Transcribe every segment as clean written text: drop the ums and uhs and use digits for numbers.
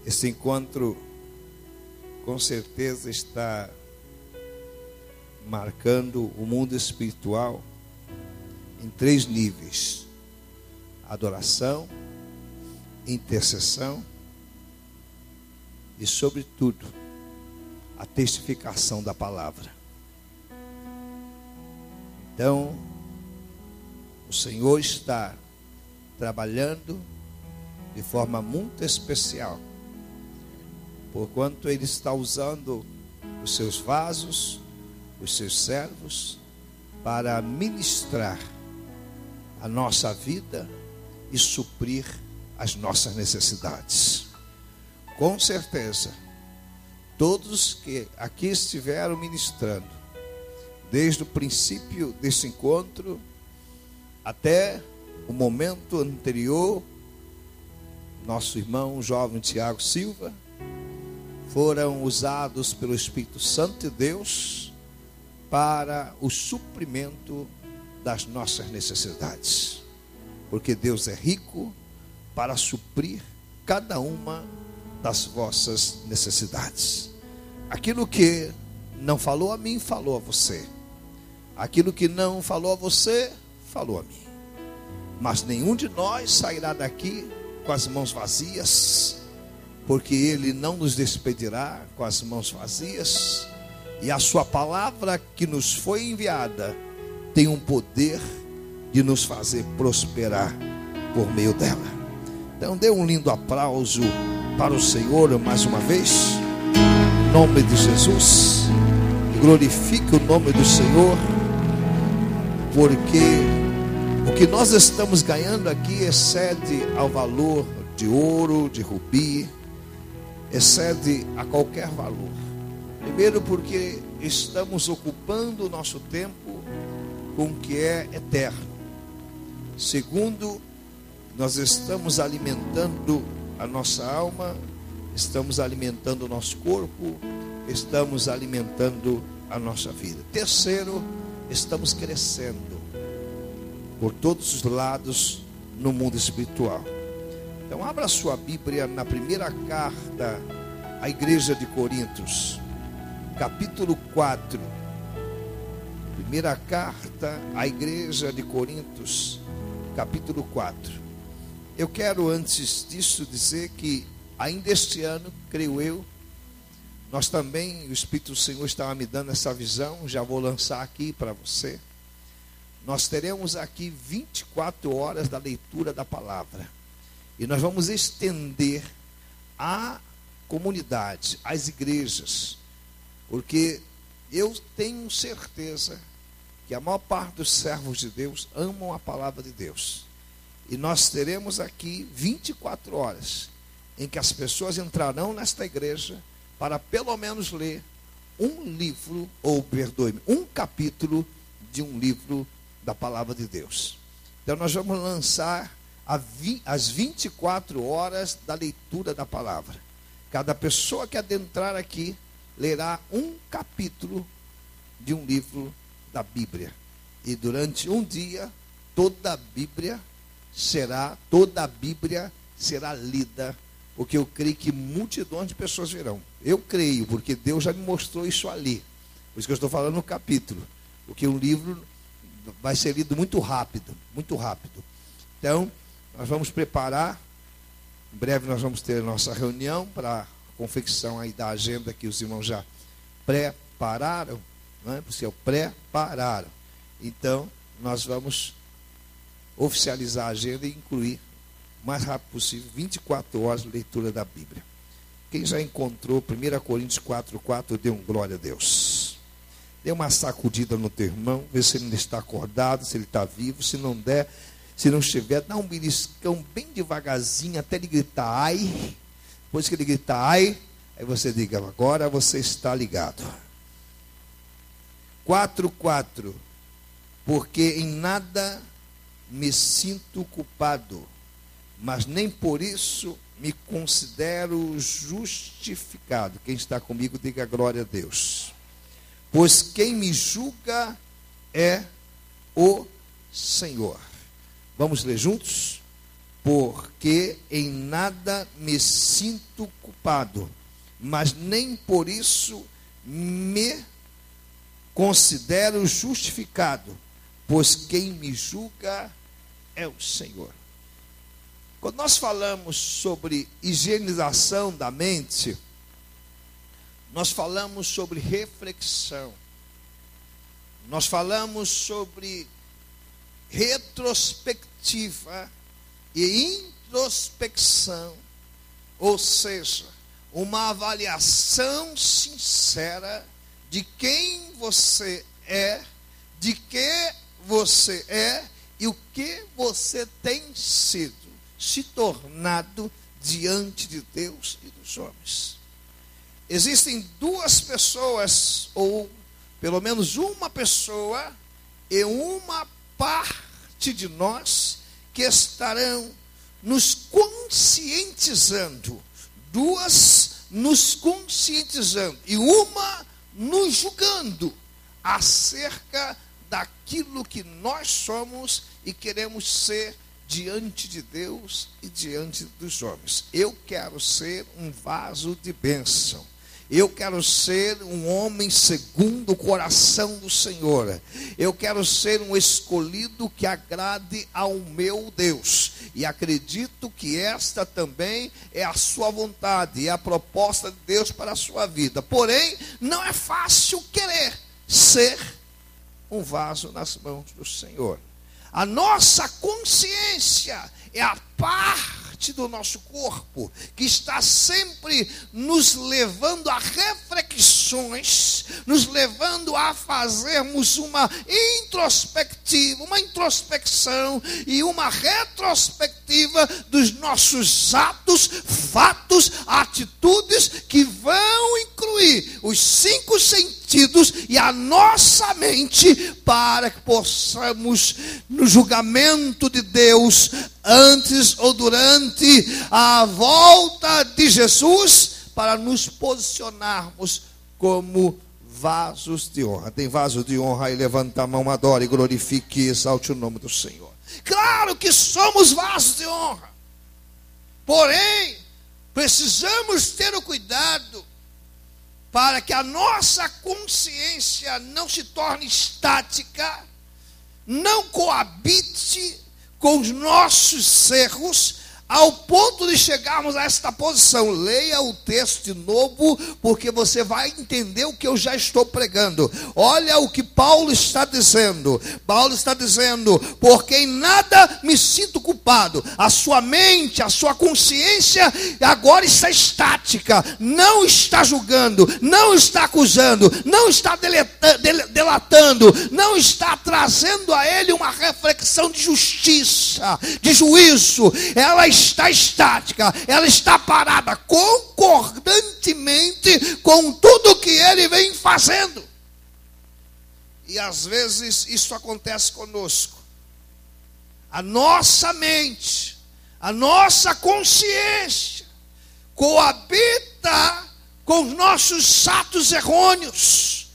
Esse encontro com certeza está marcando o mundo espiritual em 3 níveis: adoração, intercessão e, sobretudo, a testificação da palavra. Então, o Senhor está trabalhando de forma muito especial, porquanto Ele está usando os seus vasos, os seus servos, para ministrar a nossa vida e suprir as nossas necessidades. Com certeza, todos que aqui estiveram ministrando, desde o princípio desse encontro até o momento anterior, nosso irmão jovem Tiago Silva, foram usados pelo Espírito Santo de Deus para o suprimento das nossas necessidades, porque Deus é rico para suprir cada uma das vossas necessidades. Aquilo que não falou a mim, falou a você. Aquilo que não falou a você, falou a mim. Mas nenhum de nós sairá daqui com as mãos vazias, porque Ele não nos despedirá com as mãos vazias, e a sua palavra que nos foi enviada tem um poder de nos fazer prosperar por meio dela. Então dê um lindo aplauso para o Senhor mais uma vez, em nome de Jesus, glorifique o nome do Senhor, porque o que nós estamos ganhando aqui excede ao valor de ouro, de rubi, excede a qualquer valor. Primeiro, porque estamos ocupando o nosso tempo com o que é eterno. Segundo, nós estamos alimentando a nossa alma, estamos alimentando o nosso corpo, estamos alimentando a nossa vida. Terceiro, estamos crescendo por todos os lados no mundo espiritual. Então abra sua Bíblia na primeira carta à igreja de Coríntios, capítulo 4. Primeira carta à igreja de Coríntios, capítulo 4. Eu quero antes disso dizer que ainda este ano, creio eu, nós também, o Espírito do Senhor estava me dando essa visão, já vou lançar aqui para você. Nós teremos aqui 24 horas da leitura da palavra. E nós vamos estender à comunidade, às igrejas, porque eu tenho certeza que a maior parte dos servos de Deus amam a palavra de Deus. E nós teremos aqui 24 horas em que as pessoas entrarão nesta igreja para pelo menos ler um livro, ou perdoe-me, um capítulo de um livro da palavra de Deus. Então nós vamos lançar as 24 horas da leitura da palavra. Cada pessoa que adentrar aqui lerá um capítulo de um livro da Bíblia. E durante um dia, toda a Bíblia será lida, porque eu creio que multidões de pessoas virão. Eu creio, porque Deus já me mostrou isso ali. Por isso que eu estou falando no capítulo. Porque um livro vai ser lido muito rápido, muito rápido. Então, nós vamos preparar. Em breve nós vamos ter a nossa reunião para a confecção aí da agenda que os irmãos já prepararam, não é? Porque prepararam. Então, nós vamos oficializar a agenda e incluir o mais rápido possível 24 horas de leitura da Bíblia. Quem já encontrou 1 Coríntios 4:4, dê um glória a Deus. Dê uma sacudida no teu irmão, vê se ele ainda está acordado, se ele está vivo. Se não der, se não estiver, dá um beliscão bem devagarzinho até ele gritar ai. Depois que ele gritar ai, aí você diga, agora você está ligado. 4:4. Porque em nada me sinto culpado, mas nem por isso me considero justificado. Quem está comigo, diga glória a Deus. Pois quem me julga é o Senhor. Vamos ler juntos? porque em nada me sinto culpado, mas nem por isso me considero justificado, pois quem me julga é o Senhor. Quando nós falamos sobre higienização da mente, nós falamos sobre reflexão, nós falamos sobre retrospectiva e introspecção, ou seja, uma avaliação sincera de quem você é, de que você é e o que você tem sido, se tornado diante de Deus e dos homens. Existem duas pessoas, ou pelo menos uma pessoa e uma parte de nós que estarão nos conscientizando, duas nos conscientizando e uma nos julgando acerca daquilo que nós somos e queremos ser diante de Deus e diante dos homens. Eu quero ser um vaso de bênção. Eu quero ser um homem segundo o coração do Senhor. Eu quero ser um escolhido que agrade ao meu Deus. E acredito que esta também é a sua vontade, é a proposta de Deus para a sua vida. Porém, não é fácil querer ser um vaso nas mãos do Senhor. A nossa consciência é a parte do nosso corpo que está sempre nos levando a reflexões, nos levando a fazermos uma introspectiva, uma introspecção e uma retrospectiva dos nossos atos, fatos, atitudes que vão incluir os 5 sentidos e a nossa mente, para que possamos, no julgamento de Deus, antes ou durante a volta de Jesus, para nos posicionarmos como vasos de honra. Tem vaso de honra aí? Levanta a mão, adore, glorifique e exalte o nome do Senhor. Claro que somos vasos de honra, porém precisamos ter o cuidado para que a nossa consciência não se torne estática, não coabite com os nossos erros, ao ponto de chegarmos a esta posição. Leia o texto de novo, porque você vai entender o que eu já estou pregando. Olha o que Paulo está dizendo. Paulo está dizendo: porque em nada me sinto culpado. A sua mente, a sua consciência agora está estática, não está julgando, não está acusando, não está delatando, não está trazendo a ele uma reflexão de justiça, de juízo. Ela está estática, ela está parada concordantemente com tudo que ele vem fazendo. E às vezes isso acontece conosco. A nossa mente, a nossa consciência coabita com os nossos atos errôneos,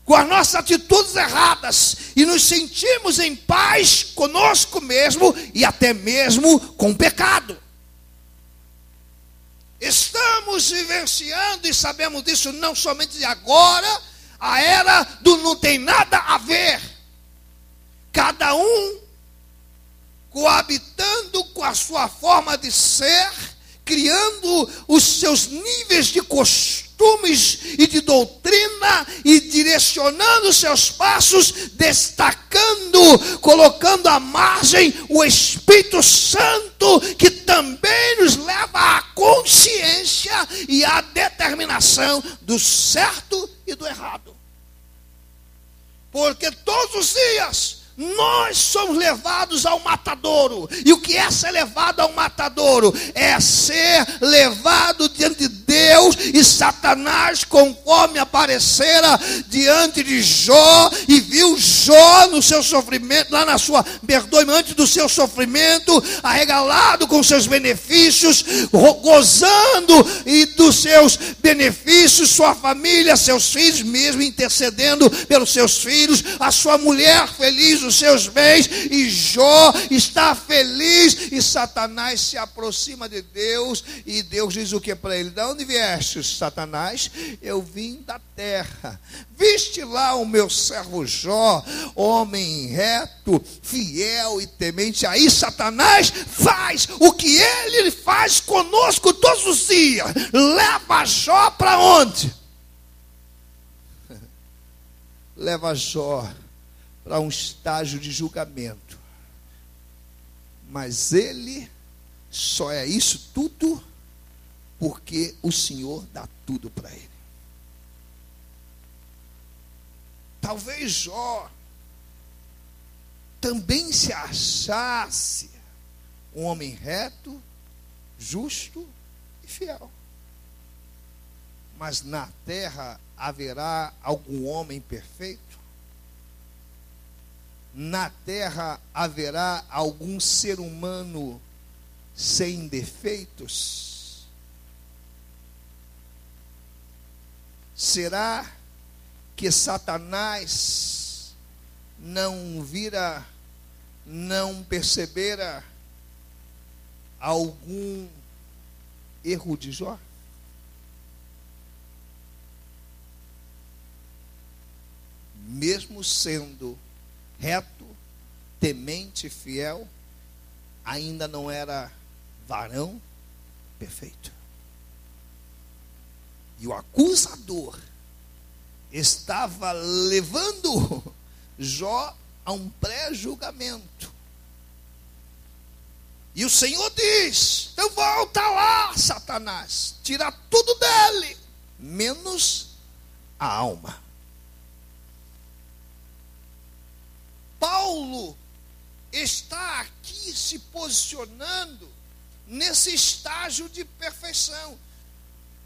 com as nossas atitudes erradas, e nos sentimos em paz conosco mesmo e até mesmo com o pecado. Estamos vivenciando, e sabemos disso não somente de agora, a era do não tem nada a ver. Cada um coabitando com a sua forma de ser, criando os seus níveis de costumes e de doutrina, e direcionando seus passos, destacando, colocando à margem o Espírito Santo, que também nos leva à consciência e à determinação do certo e do errado. Porque todos os dias nós somos levados ao matadouro. E o que é ser levado ao matadouro? É ser levado diante de Deus, e Satanás, conforme aparecera diante de Jó, e viu Jó no seu sofrimento, lá na sua, antes do seu sofrimento, arregalado com seus benefícios, gozando e dos seus benefícios, sua família, seus filhos, mesmo intercedendo pelos seus filhos, a sua mulher feliz, os seus bens, e Jó está feliz, e Satanás se aproxima de Deus, e Deus diz o que para ele? De onde vieste, Satanás? Eu vim da terra. Viste lá o meu servo Jó, homem reto, fiel e temente. Aí Satanás faz o que ele faz conosco todos os dias. Leva Jó para onde? Leva Jó para um estágio de julgamento. Mas ele só é isso tudo porque o Senhor dá tudo para ele. Talvez Jó também se achasse um homem reto, justo e fiel. Mas na terra haverá algum homem perfeito? Na terra haverá algum ser humano sem defeitos? Será que Satanás não percebera algum erro de Jó? Mesmo sendo reto, temente, fiel, ainda não era varão perfeito. E o acusador estava levando Jó a um pré-julgamento. E o Senhor diz: então volta lá, Satanás, tira tudo dele, menos a alma. Paulo está aqui se posicionando nesse estágio de perfeição,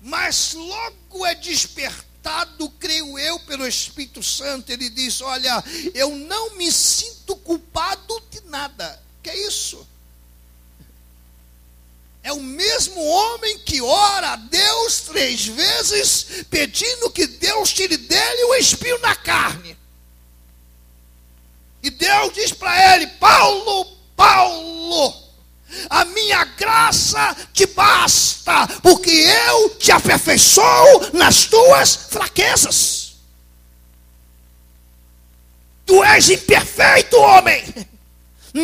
mas logo é despertado, creio eu, pelo Espírito Santo. Ele diz: olha, eu não me sinto culpado de nada. Que é isso? É o mesmo homem que ora a Deus 3 vezes, pedindo que Deus tire dele o espinho na carne. E Deus diz para ele: Paulo, a minha graça te basta, porque eu te aperfeiçoo nas tuas fraquezas. Tu és imperfeito, homem,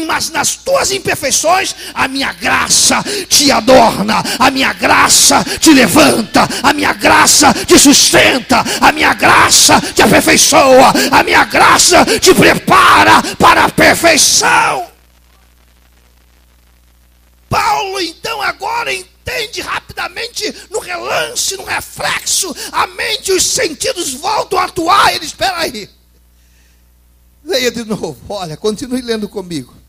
mas nas tuas imperfeições a minha graça te adorna, a minha graça te levanta, a minha graça te sustenta, a minha graça te aperfeiçoa, a minha graça te prepara para a perfeição. Paulo então agora entende rapidamente, no relance, no reflexo, a mente e os sentidos voltam a atuar. Ele: espera aí, leia de novo, olha, continue lendo comigo.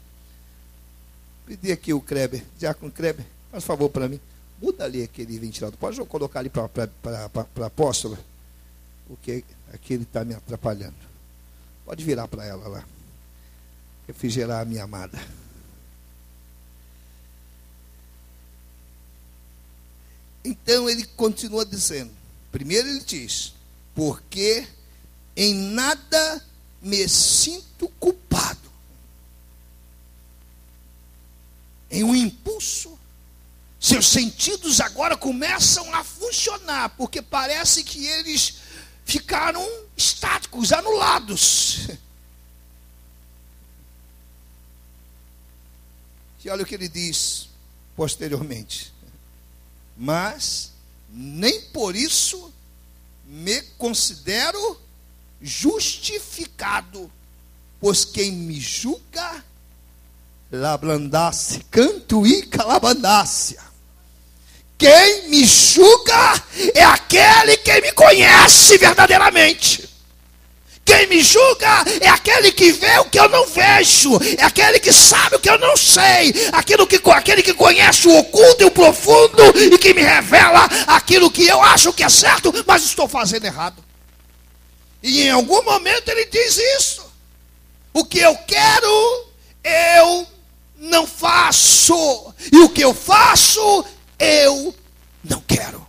Pedi aqui o Kleber, Diácono Kleber, faz favor para mim, muda ali aquele ventilador, pode colocar ali para a apóstola, porque aqui ele está me atrapalhando. Pode virar para ela lá, refrigerar a minha amada. Então ele continua dizendo, primeiro ele diz: porque em nada me sinto culpado. Em um impulso, seus sentidos agora começam a funcionar, porque parece que eles ficaram estáticos, anulados. E olha o que ele diz posteriormente: mas nem por isso me considero justificado, pois quem me julga labrandasse, canto e calabandácia. Quem me julga é aquele que me conhece verdadeiramente. Quem me julga é aquele que vê o que eu não vejo, é aquele que sabe o que eu não sei, aquele que conhece o oculto e o profundo, e que me revela aquilo que eu acho que é certo, mas estou fazendo errado. E em algum momento ele diz isso. O que eu quero, eu não faço. E o que eu faço, eu não quero.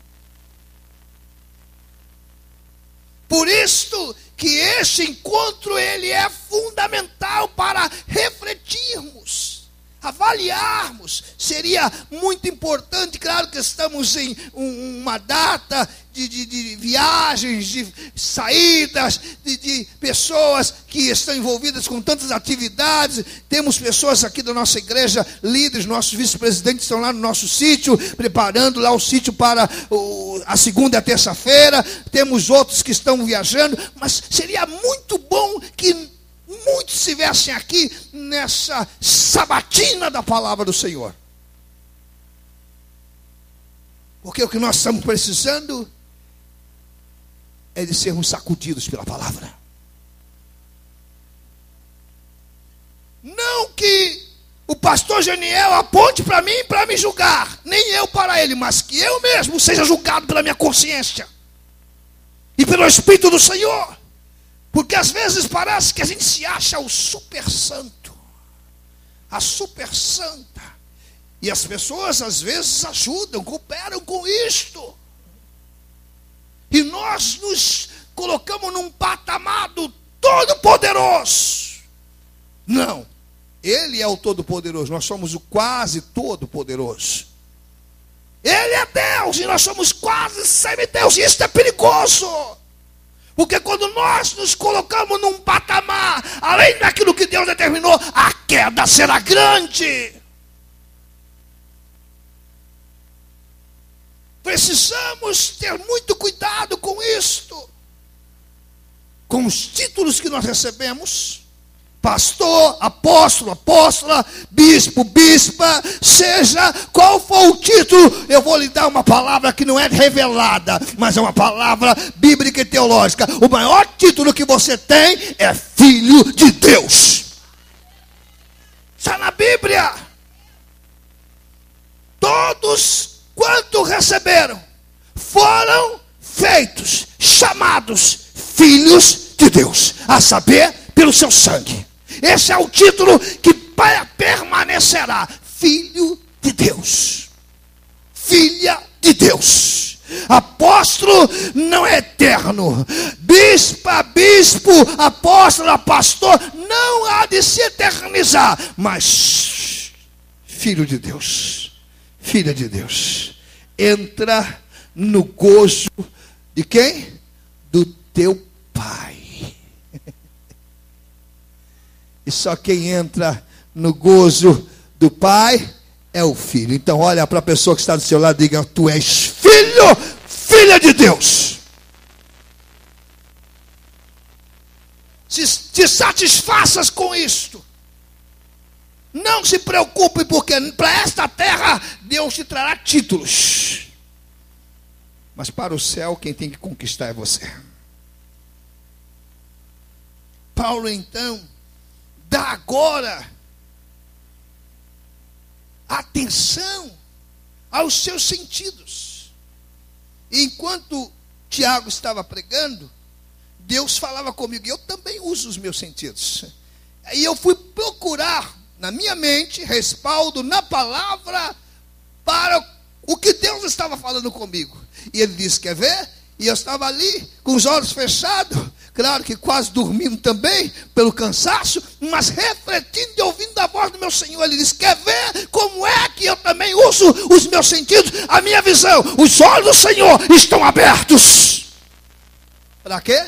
Por isso que esse encontro ele é fundamental para refletirmos, avaliarmos. Seria muito importante, claro que estamos em uma data de viagens, de saídas, de pessoas que estão envolvidas com tantas atividades. Temos pessoas aqui da nossa igreja, líderes, nossos vice-presidentes estão lá no nosso sítio, preparando lá o sítio para a segunda e a terça-feira. Temos outros que estão viajando, mas seria muito bom que muitos estivessem aqui nessa sabatina da palavra do Senhor. Porque o que nós estamos precisando é de sermos sacudidos pela palavra. Não que o pastor Janiel aponte para mim para me julgar, nem eu para ele, mas que eu mesmo seja julgado pela minha consciência e pelo Espírito do Senhor. Porque às vezes parece que a gente se acha o super santo, a super santa. E as pessoas às vezes ajudam, cooperam com isto. E nós nos colocamos num patamar do Todo-Poderoso. Não, Ele é o Todo-Poderoso, nós somos o quase Todo-Poderoso. Ele é Deus e nós somos quase semideus. E isso é perigoso. Porque quando nós nos colocamos num patamar, além daquilo que Deus determinou, a queda será grande. Precisamos ter muito cuidado com isto. Com os títulos que nós recebemos. Pastor, apóstolo, apóstola, bispo, bispa, seja qual for o título, eu vou lhe dar uma palavra que não é revelada, mas é uma palavra bíblica e teológica. O maior título que você tem é filho de Deus. Está na Bíblia. Todos quanto receberam foram feitos, chamados filhos de Deus, a saber, pelo seu sangue. Esse é o título que permanecerá. Filho de Deus. Filha de Deus. Apóstolo não é eterno. Bispa, bispo, apóstolo, pastor, não há de se eternizar. Mas filho de Deus, filha de Deus, entra no gozo de quem? Do teu Pai. E só quem entra no gozo do Pai é o Filho. Então olha para a pessoa que está do seu lado e diga: tu és filho, filha de Deus. Te satisfaças com isto. Não se preocupe, porque para esta terra Deus te trará títulos. Mas para o céu quem tem que conquistar é você. Paulo então dá agora atenção aos seus sentidos. E enquanto Tiago estava pregando, Deus falava comigo. Eu também uso os meus sentidos. E eu fui procurar na minha mente respaldo na palavra para o que Deus estava falando comigo. E ele disse: quer ver? E eu estava ali com os olhos fechados, claro que quase dormindo também, pelo cansaço, mas refletindo e ouvindo a voz do meu Senhor. Ele disse: quer ver como é que eu também uso os meus sentidos, a minha visão? Os olhos do Senhor estão abertos. Para quê?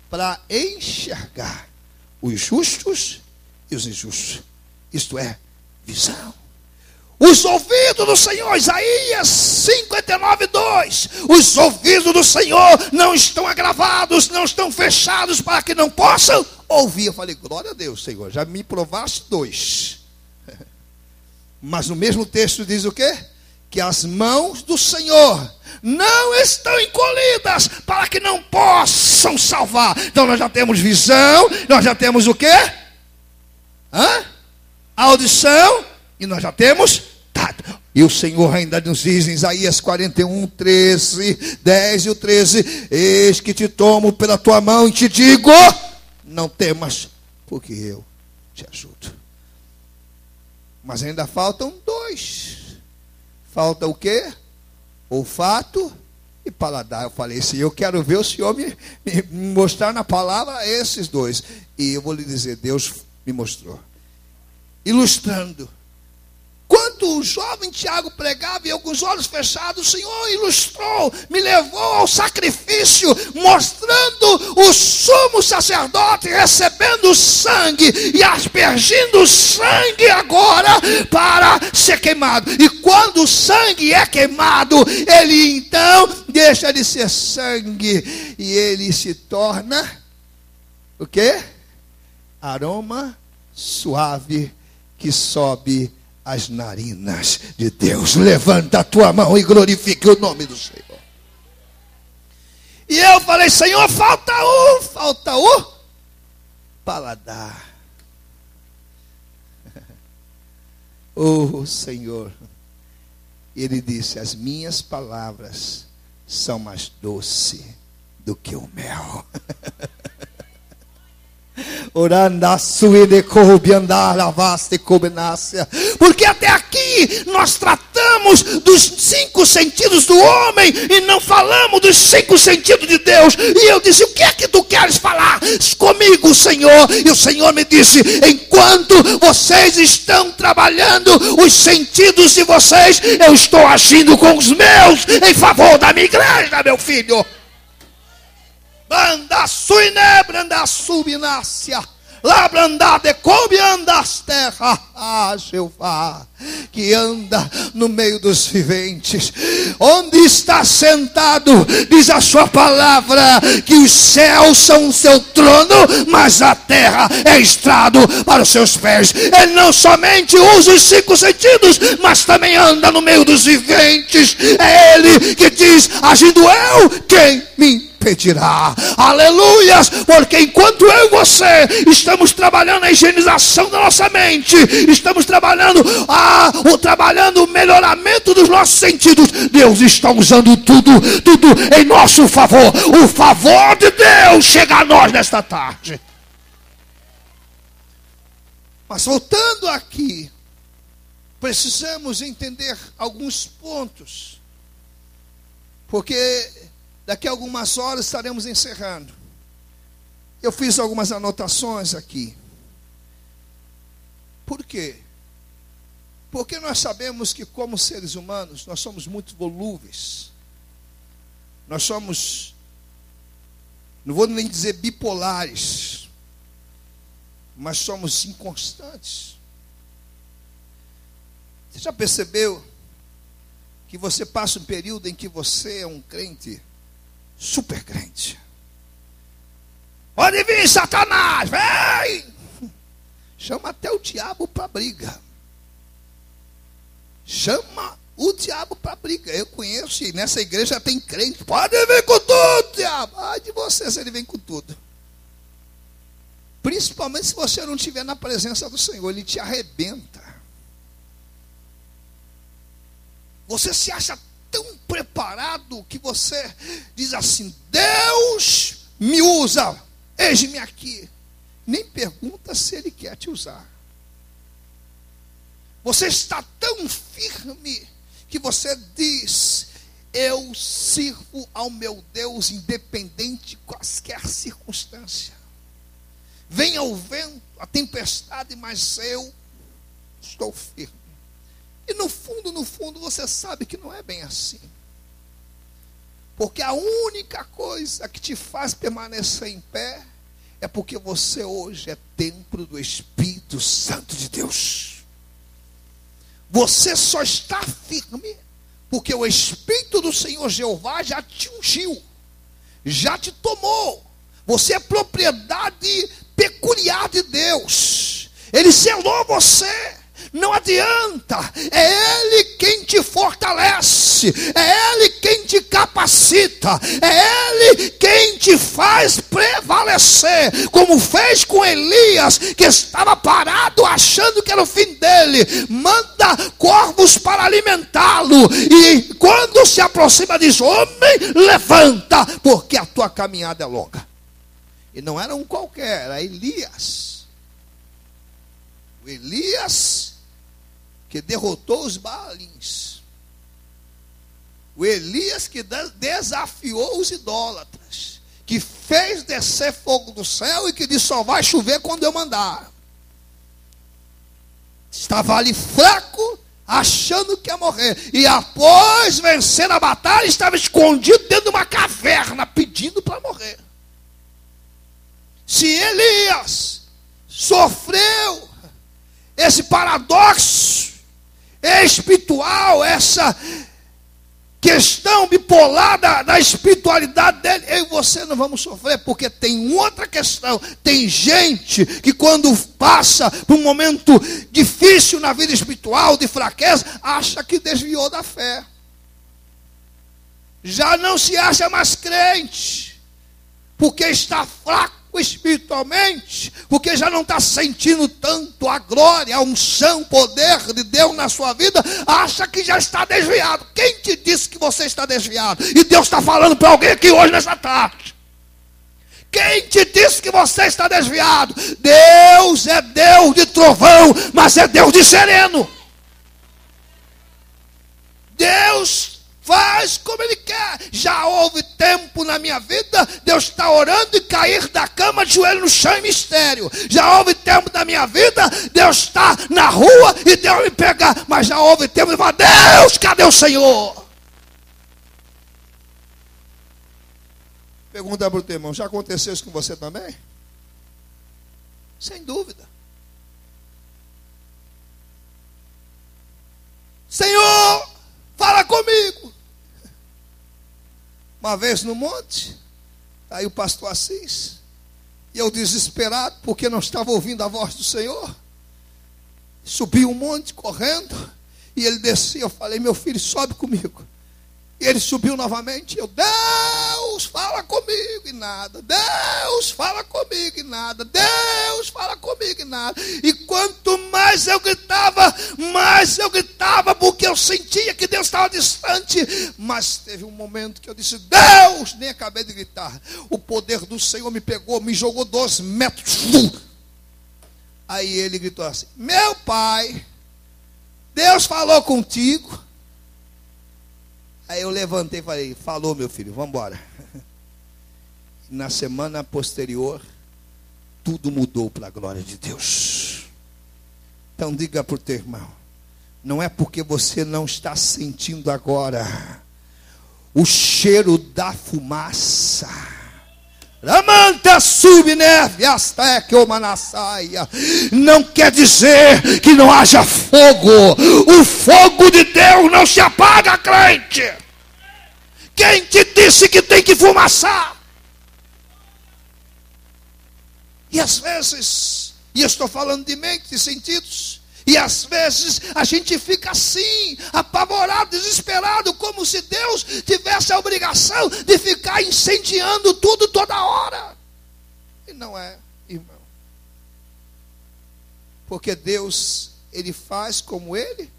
Para enxergar os justos e os injustos. Isto é, visão. Os ouvidos do Senhor, Isaías 59:2. Os ouvidos do Senhor não estão agravados, não estão fechados para que não possam ouvir. Eu falei: glória a Deus, Senhor, já me provaste 2. Mas no mesmo texto diz o quê? Que as mãos do Senhor não estão encolhidas para que não possam salvar. Então nós já temos visão, nós já temos o quê? Audição. E nós já temos tato. E o Senhor ainda nos diz em Isaías 41, 13, 10 e o 13: eis que te tomo pela tua mão e te digo, não temas, porque eu te ajudo. Mas ainda faltam dois. Falta o quê? Olfato e paladar. Eu falei assim, eu quero ver o Senhor me mostrar na palavra esses dois. E eu vou lhe dizer, Deus me mostrou. Ilustrando. Quando o jovem Tiago pregava e eu com os olhos fechados, o Senhor ilustrou, me levou ao sacrifício, mostrando o sumo sacerdote recebendo sangue e aspergindo sangue agora para ser queimado. E quando o sangue é queimado, ele então deixa de ser sangue e ele se torna o quê? Aroma suave que sobe as narinas de Deus. Levanta a tua mão e glorifique o nome do Senhor. E eu falei, Senhor, falta o paladar. Oh Senhor, ele disse, as minhas palavras são mais doces do que o mel. Porque até aqui nós tratamos dos 5 sentidos do homem e não falamos dos 5 sentidos de Deus. E eu disse, o que é que tu queres falar comigo, Senhor? E o Senhor me disse, enquanto vocês estão trabalhando os sentidos de vocês, eu estou agindo com os meus em favor da minha igreja, meu filho. Banda suine, branda subinácia, lá branda de coube anda as terras, Jeová, que anda no meio dos viventes, onde está sentado, diz a sua palavra, que os céus são o seu trono, mas a terra é estrado para os seus pés. Ele não somente usa os 5 sentidos, mas também anda no meio dos viventes. É ele que diz, agindo eu, quem me impedirá? Aleluias, porque enquanto eu e você estamos trabalhando a higienização da nossa mente, estamos trabalhando o melhoramento dos nossos sentidos, Deus está usando tudo em nosso favor. O favor de Deus chega a nós nesta tarde. Mas voltando aqui, precisamos entender alguns pontos, porque daqui a algumas horas estaremos encerrando. Eu fiz algumas anotações aqui. Por quê? Porque nós sabemos que como seres humanos, nós somos muito volúveis. Nós somos, não vou nem dizer bipolares, mas somos inconstantes. Você já percebeu que você passa um período em que você é um crente super crente? Pode vir, Satanás, vem! Chama até o diabo para briga. Chama o diabo para briga. Eu conheço, e nessa igreja tem crente. Pode vir com tudo, diabo. Ai de você se ele vem com tudo. Principalmente se você não estiver na presença do Senhor, ele te arrebenta. Você se acha tão preparado que você diz assim, Deus me usa, eis-me aqui. Nem pergunta se ele quer te usar. Você está tão firme que você diz, eu sirvo ao meu Deus independente de quaisquer circunstância. Venha o vento, a tempestade, mas eu estou firme. E no fundo, você sabe que não é bem assim. Porque a única coisa que te faz permanecer em pé é porque você hoje é templo do Espírito Santo de Deus. Você só está firme porque o Espírito do Senhor Jeová já te ungiu, já te tomou. Você é propriedade peculiar de Deus. Ele selou você. Não adianta, é Ele quem te fortalece, é Ele quem te capacita, é Ele quem te faz prevalecer, como fez com Elias, que estava parado achando que era o fim dele. Manda corvos para alimentá-lo, e quando se aproxima diz: homem, levanta, porque a tua caminhada é longa. E não era um qualquer, era Elias. O Elias que derrotou os Baalins. O Elias que desafiou os idólatras. Que fez descer fogo do céu e que disse: só vai chover quando eu mandar. Estava ali fraco, achando que ia morrer. E após vencer a batalha, estava escondido dentro de uma caverna, pedindo para morrer. Se Elias sofreu esse paradoxo espiritual, essa questão bipolar da espiritualidade dele, eu e você não vamos sofrer, porque tem outra questão. Tem gente que quando passa por um momento difícil na vida espiritual, de fraqueza, acha que desviou da fé. Já não se acha mais crente, porque está fraco espiritualmente, porque já não está sentindo tanto a glória, a unção, o poder de Deus na sua vida, acha que já está desviado. Quem te disse que você está desviado? E Deus está falando para alguém aqui hoje nessa tarde. Quem te disse que você está desviado? Deus é Deus de trovão, mas é Deus de sereno. Deus faz como Ele quer. Já houve tempo na minha vida Deus está orando e cair da cama de joelho no chão em mistério. Já houve tempo na minha vida Deus está na rua e Deus me pegar. Mas já houve tempo de falar: Deus, cadê o Senhor? Pergunta para o teu irmão: já aconteceu isso com você também? Sem dúvida. Senhor, fala comigo. Uma vez no monte, aí o pastor Assis, e eu desesperado, porque não estava ouvindo a voz do Senhor, subi um monte correndo, e ele descia. Eu falei: meu filho, sobe comigo. E ele subiu novamente. Eu: Deus, fala comigo, e nada. Deus, fala comigo, e nada. Deus, fala comigo, e nada. E quanto mais eu gritava, porque eu sentia que Deus estava distante. Mas teve um momento que eu disse: Deus, nem acabei de gritar, o poder do Senhor me pegou, me jogou 2 metros. Aí ele gritou assim: meu pai, Deus falou contigo? Aí eu levantei e falei: falou, meu filho, vamos embora. Na semana posterior, tudo mudou para a glória de Deus. Então diga para o teu irmão: não é porque você não está sentindo agora o cheiro da fumaça, não quer dizer que não haja fogo. O fogo de Deus não se apaga, crente. Quem te disse que tem que fumaçar? E às vezes, e eu estou falando de mente, de sentidos, e às vezes a gente fica assim, apavorado, desesperado, como se Deus tivesse a obrigação de ficar incendiando tudo toda hora. E não é, irmão. Porque Deus, Ele faz como Ele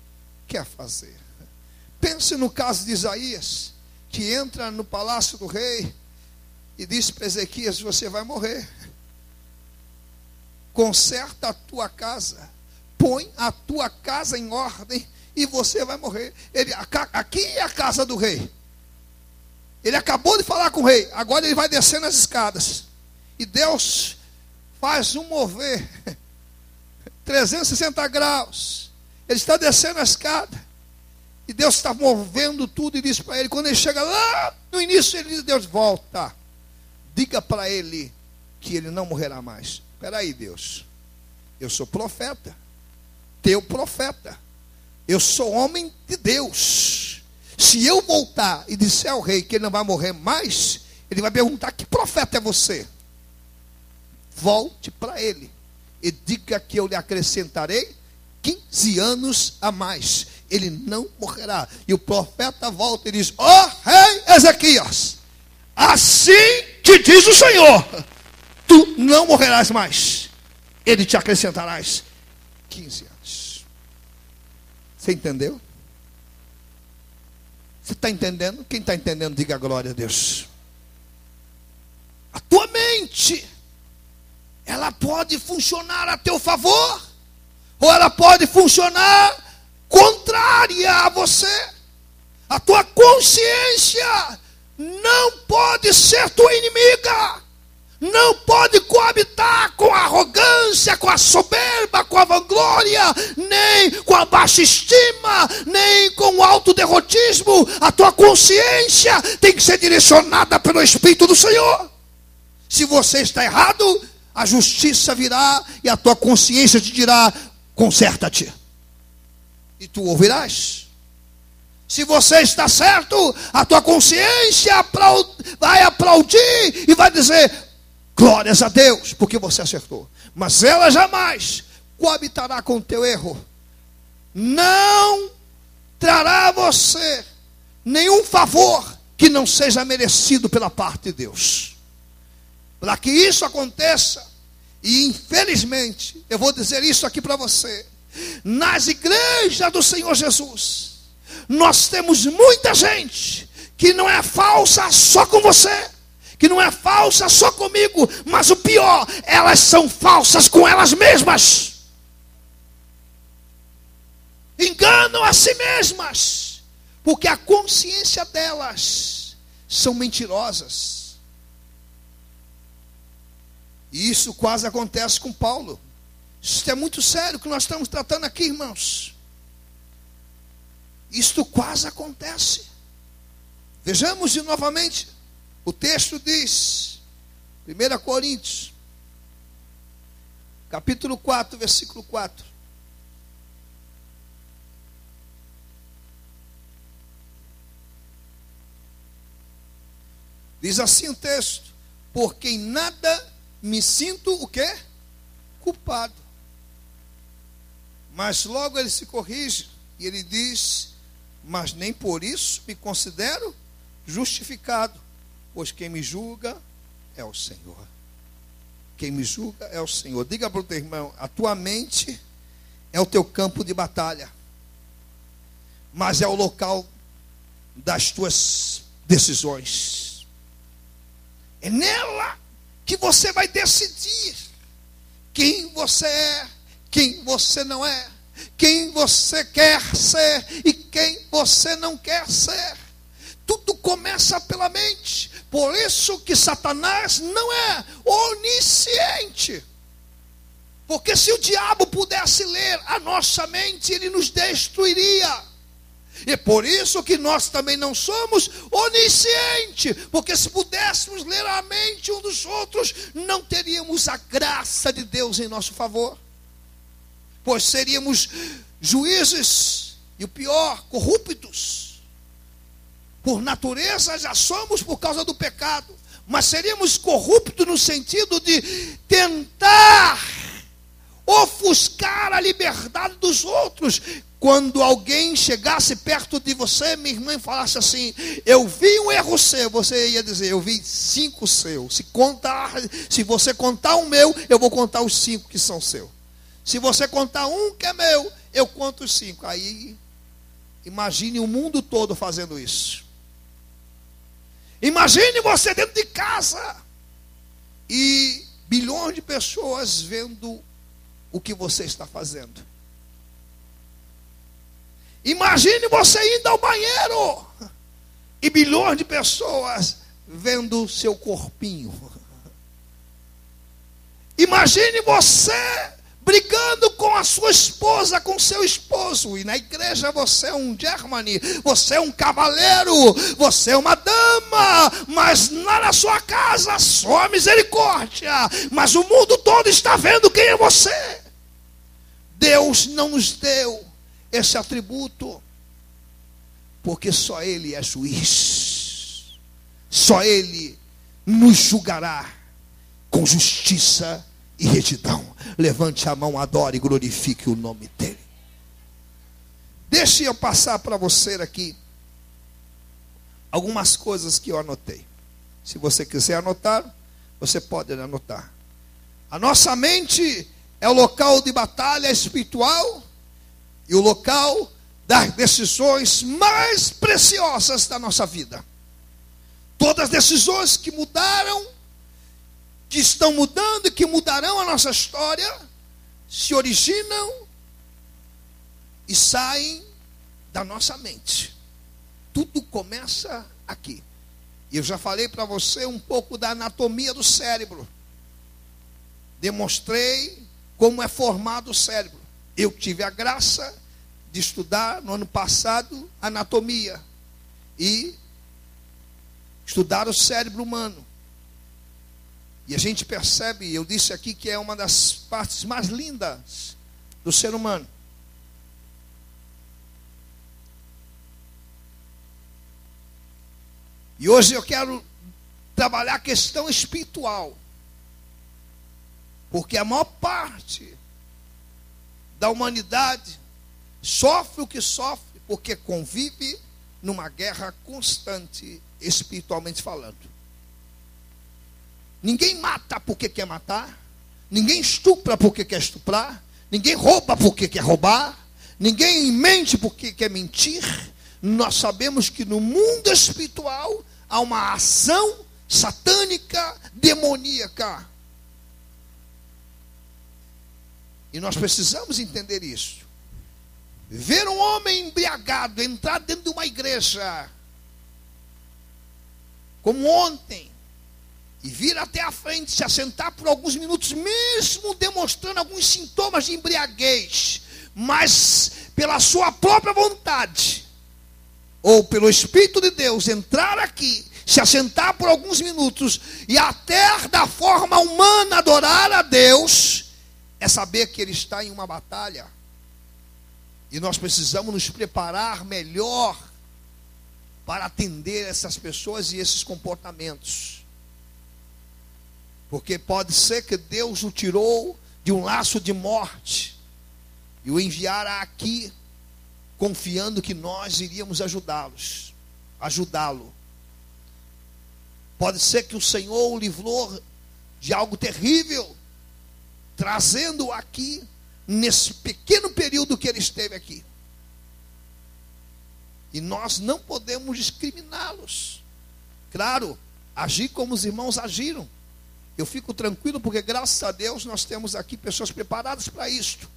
quer fazer. Pense no caso de Isaías, que entra no palácio do rei e diz para Ezequias: você vai morrer. Conserta a tua casa, põe a tua casa em ordem e você vai morrer. Aqui é a casa do rei. Ele acabou de falar com o rei, agora ele vai descendo as escadas. E Deus faz um mover 360 graus. Ele está descendo a escada e Deus está movendo tudo e diz para ele, quando ele chega lá no início, ele diz: Deus, volta, diga para ele que ele não morrerá mais. Espera aí, Deus, eu sou profeta, teu profeta, eu sou homem de Deus. Se eu voltar e disser ao rei que ele não vai morrer mais, ele vai perguntar: que profeta é você? Volte para ele e diga que eu lhe acrescentarei 15 anos a mais. ele não morrerá. E o profeta volta e diz: ó rei Ezequias, assim te diz o Senhor, tu não morrerás mais, ele te acrescentarás 15 anos. Você entendeu? Você está entendendo? Quem está entendendo, diga glória a Deus. A tua mente, ela pode funcionar a teu favor, ou ela pode funcionar contrária a você. A tua consciência não pode ser tua inimiga, não pode coabitar com a arrogância, com a soberba, com a vanglória, nem com a baixa estima, nem com o autoderrotismo. A tua consciência tem que ser direcionada pelo Espírito do Senhor. Se você está errado, a justiça virá e a tua consciência te dirá: conserta-te. E tu ouvirás. Se você está certo, a tua consciência vai aplaudir e vai dizer: glórias a Deus, porque você acertou. Mas ela jamais coabitará com o teu erro. Não trará a você nenhum favor que não seja merecido pela parte de Deus. Para que isso aconteça, e infelizmente, eu vou dizer isso aqui para você, nas igrejas do Senhor Jesus, nós temos muita gente que não é falsa só com você, que não é falsa só comigo, mas o pior, elas são falsas com elas mesmas. Enganam a si mesmas, porque a consciência delas são mentirosas. E isso quase acontece com Paulo. Isso é muito sério que nós estamos tratando aqui, irmãos. Isto quase acontece. Vejamos de novamente. O texto diz, 1 Coríntios, capítulo 4, versículo 4. Diz assim o texto: porque em nada me sinto o quê? Culpado. Mas logo ele se corrige e ele diz: mas nem por isso me considero justificado, pois quem me julga é o Senhor. Quem me julga é o Senhor. Diga para o teu irmão: a tua mente é o teu campo de batalha, mas é o local das tuas decisões. É nela que você vai decidir quem você é, quem você não é, quem você quer ser e quem você não quer ser. Tudo começa pela mente. Por isso que Satanás não é onisciente. Porque se o diabo pudesse ler a nossa mente, ele nos destruiria. E por isso que nós também não somos oniscientes, porque se pudéssemos ler a mente um dos outros, não teríamos a graça de Deus em nosso favor, pois seríamos juízes, e o pior, corruptos. Por natureza já somos por causa do pecado, mas seríamos corruptos no sentido de tentar ofuscar a liberdade dos outros. Quando alguém chegasse perto de você, minha irmã, e falasse assim: eu vi um erro seu, você ia dizer: eu vi 5 seus. Se você contar um meu, eu vou contar os 5 que são seus. Se você contar um que é meu, eu conto os 5. Aí, imagine o mundo todo fazendo isso. Imagine você dentro de casa e bilhões de pessoas vendo o que você está fazendo. Imagine você indo ao banheiro e bilhões de pessoas vendo o seu corpinho. Imagine você brigando com a sua esposa, com seu esposo, e na igreja você é um Germany, você é um cavaleiro, você é uma dama, mas lá na sua casa só a misericórdia, mas o mundo todo está vendo quem é você. Deus não nos deu esse atributo, porque só Ele é juiz, só Ele nos julgará com justiça e retidão. Levante a mão, adore e glorifique o nome dEle. Deixe eu passar para você aqui algumas coisas que eu anotei. Se você quiser anotar, você pode anotar. A nossa mente é o local de batalha espiritual e o local das decisões mais preciosas da nossa vida. Todas as decisões que mudaram, que estão mudando e que mudarão a nossa história, se originam e saem da nossa mente. Tudo começa aqui. E eu já falei para você um pouco da anatomia do cérebro. Demonstrei como é formado o cérebro. Eu tive a graça de estudar no ano passado anatomia e estudar o cérebro humano. E a gente percebe, eu disse aqui que é uma das partes mais lindas do ser humano. E hoje eu quero trabalhar a questão espiritual. Porque a maior parte da humanidade sofre o que sofre porque convive numa guerra constante, espiritualmente falando. Ninguém mata porque quer matar, ninguém estupra porque quer estuprar, ninguém rouba porque quer roubar, ninguém mente porque quer mentir. Nós sabemos que no mundo espiritual há uma ação satânica, demoníaca. E nós precisamos entender isso. Ver um homem embriagado entrar dentro de uma igreja, como ontem, e vir até a frente, se assentar por alguns minutos, mesmo demonstrando alguns sintomas de embriaguez, mas pela sua própria vontade, ou pelo Espírito de Deus, entrar aqui, se assentar por alguns minutos, e até da forma humana adorar a Deus, é saber que ele está em uma batalha. E nós precisamos nos preparar melhor para atender essas pessoas e esses comportamentos. Porque pode ser que Deus o tirou de um laço de morte e o enviara aqui, confiando que nós iríamos ajudá-lo. Pode ser que o Senhor o livrou de algo terrível, trazendo-o aqui, nesse pequeno período que ele esteve aqui. E nós não podemos discriminá-los. Claro, agir como os irmãos agiram. Eu fico tranquilo porque, graças a Deus, nós temos aqui pessoas preparadas para isto.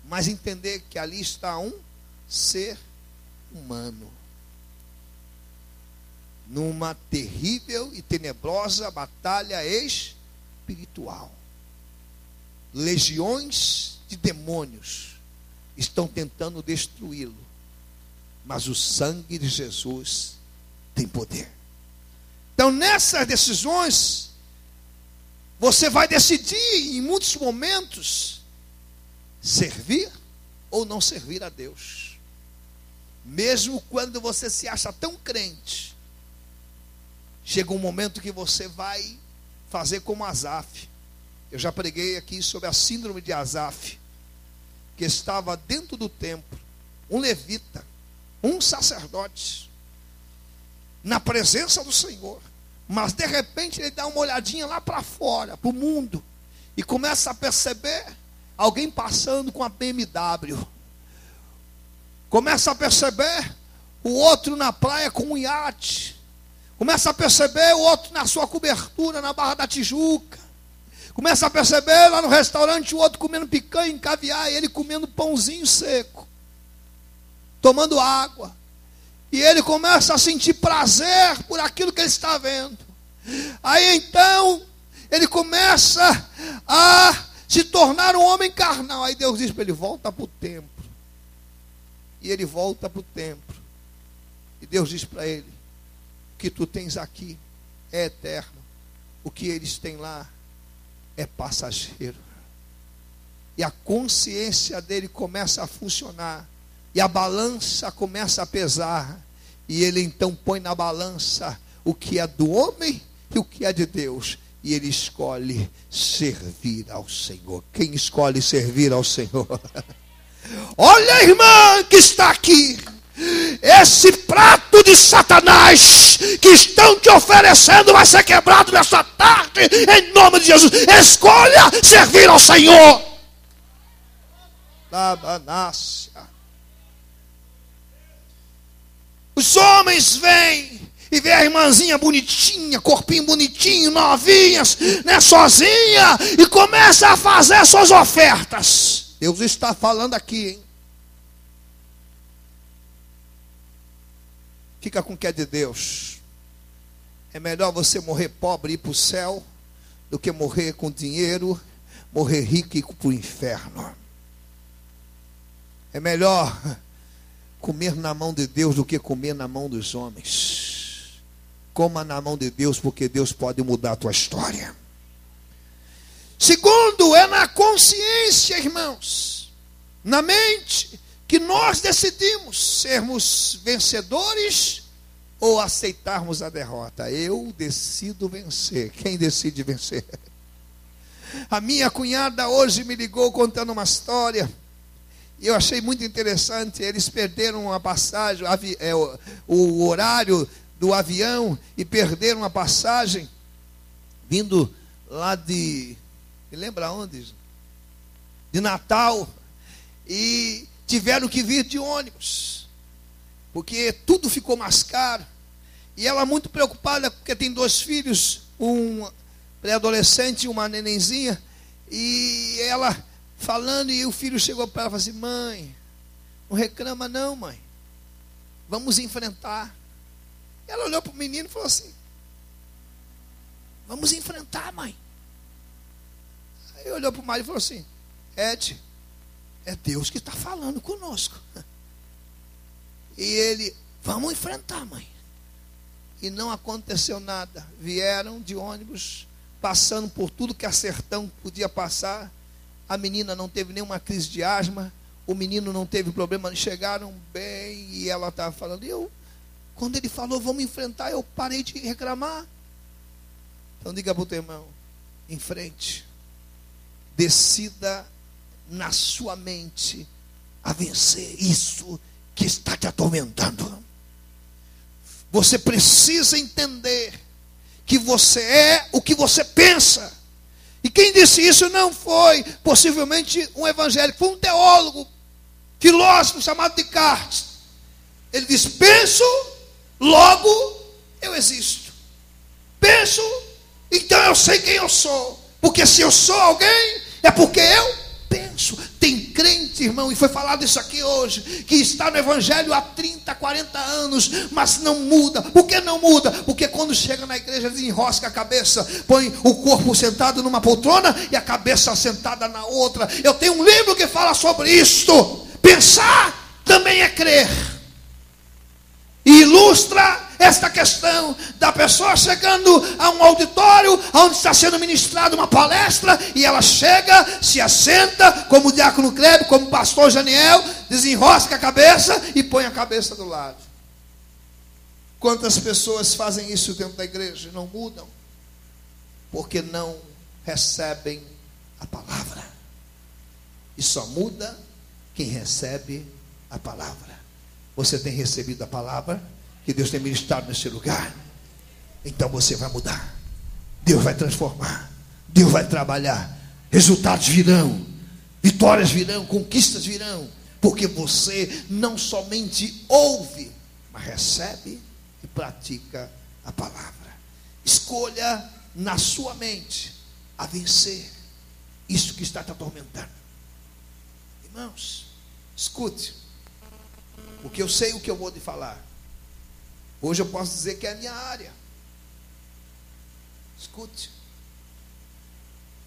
Mas entender que ali está um ser humano, numa terrível e tenebrosa batalha espiritual. Legiões de demônios estão tentando destruí-lo, mas o sangue de Jesus tem poder. Então, nessas decisões, você vai decidir em muitos momentos servir ou não servir a Deus. Mesmo quando você se acha tão crente, chega um momento que você vai fazer como Asaf. Eu já preguei aqui sobre a síndrome de Asaf, que estava dentro do templo, um levita, um sacerdote, na presença do Senhor, mas de repente ele dá uma olhadinha lá para fora, para o mundo, e começa a perceber alguém passando com a BMW, começa a perceber o outro na praia com um iate, começa a perceber o outro na sua cobertura na Barra da Tijuca, começa a perceber lá no restaurante o outro comendo picanha em caviar, e ele comendo pãozinho seco, tomando água. E ele começa a sentir prazer por aquilo que ele está vendo. Aí então, ele começa a se tornar um homem carnal. Aí Deus diz para ele: volta para o templo. E ele volta para o templo. E Deus diz para ele: o que tu tens aqui é eterno. O que eles têm lá é passageiro. E a consciência dele começa a funcionar. E a balança começa a pesar. E ele então põe na balança o que é do homem e o que é de Deus. E ele escolhe servir ao Senhor. Quem escolhe servir ao Senhor? Olha, irmã que está aqui, esse prato de Satanás que estão te oferecendo vai ser quebrado nessa tarde, em nome de Jesus. Escolha servir ao Senhor. Os homens vêm e vê a irmãzinha bonitinha, corpinho bonitinho, novinhas, né, sozinha, e começa a fazer suas ofertas. Deus está falando aqui, hein? Fica com o que é de Deus. É melhor você morrer pobre e ir para o céu do que morrer com dinheiro, morrer rico e ir para o inferno. É melhor comer na mão de Deus do que comer na mão dos homens. Coma na mão de Deus, porque Deus pode mudar a tua história. Segundo, é na consciência, irmãos, na mente, que nós decidimos sermos vencedores ou aceitarmos a derrota. Eu decido vencer. Quem decide vencer? A minha cunhada hoje me ligou contando uma história, e eu achei muito interessante. Eles perderam a passagem, o horário do avião, e perderam a passagem vindo lá de, me lembra onde? De Natal, e tiveram que vir de ônibus, porque tudo ficou mais caro. E ela muito preocupada, porque tem 2 filhos, um pré-adolescente e uma nenenzinha, e ela falando, e o filho chegou para ela e falou assim: mãe, não reclama não, mãe, vamos enfrentar. Ela olhou para o menino e falou assim: vamos enfrentar, mãe. Aí olhou para o marido e falou assim: Ed, é Deus que está falando conosco. E ele: vamos enfrentar, mãe. E não aconteceu nada. Vieram de ônibus, passando por tudo que a sertão podia passar. A menina não teve nenhuma crise de asma, o menino não teve problema, chegaram bem. E ela estava falando, quando ele falou vamos enfrentar, eu parei de reclamar. Então diga para o teu irmão: em frente, decida na sua mente a vencer isso que está te atormentando. Você precisa entender que você é o que você pensa. E quem disse isso não foi possivelmente um evangélico, foi um teólogo, filósofo chamado Descartes. Ele diz: penso, logo eu existo. Penso, então eu sei quem eu sou. Porque se eu sou alguém, é porque eu penso. Tem crente, irmão, e foi falado isso aqui hoje, que está no evangelho há 30, 40 anos, mas não muda. Por que não muda? Porque quando chega na igreja desenrosca a cabeça, põe o corpo sentado numa poltrona e a cabeça sentada na outra. Eu tenho um livro que fala sobre isto. Pensar também é crer. E ilustra esta questão da pessoa chegando a um auditório onde está sendo ministrada uma palestra, e ela chega, se assenta, como o diácono Kleber, como o pastor Janiel, desenrosca a cabeça e põe a cabeça do lado. Quantas pessoas fazem isso dentro da igreja e não mudam? Porque não recebem a palavra. E só muda quem recebe a palavra. Você tem recebido a palavra que Deus tem ministrado nesse lugar? Então você vai mudar. Deus vai transformar. Deus vai trabalhar. Resultados virão. Vitórias virão. Conquistas virão. Porque você não somente ouve, mas recebe e pratica a palavra. Escolha na sua mente a vencer isso que está te atormentando. Irmãos, escute. Porque eu sei o que eu vou te falar. Hoje eu posso dizer que é a minha área. Escute.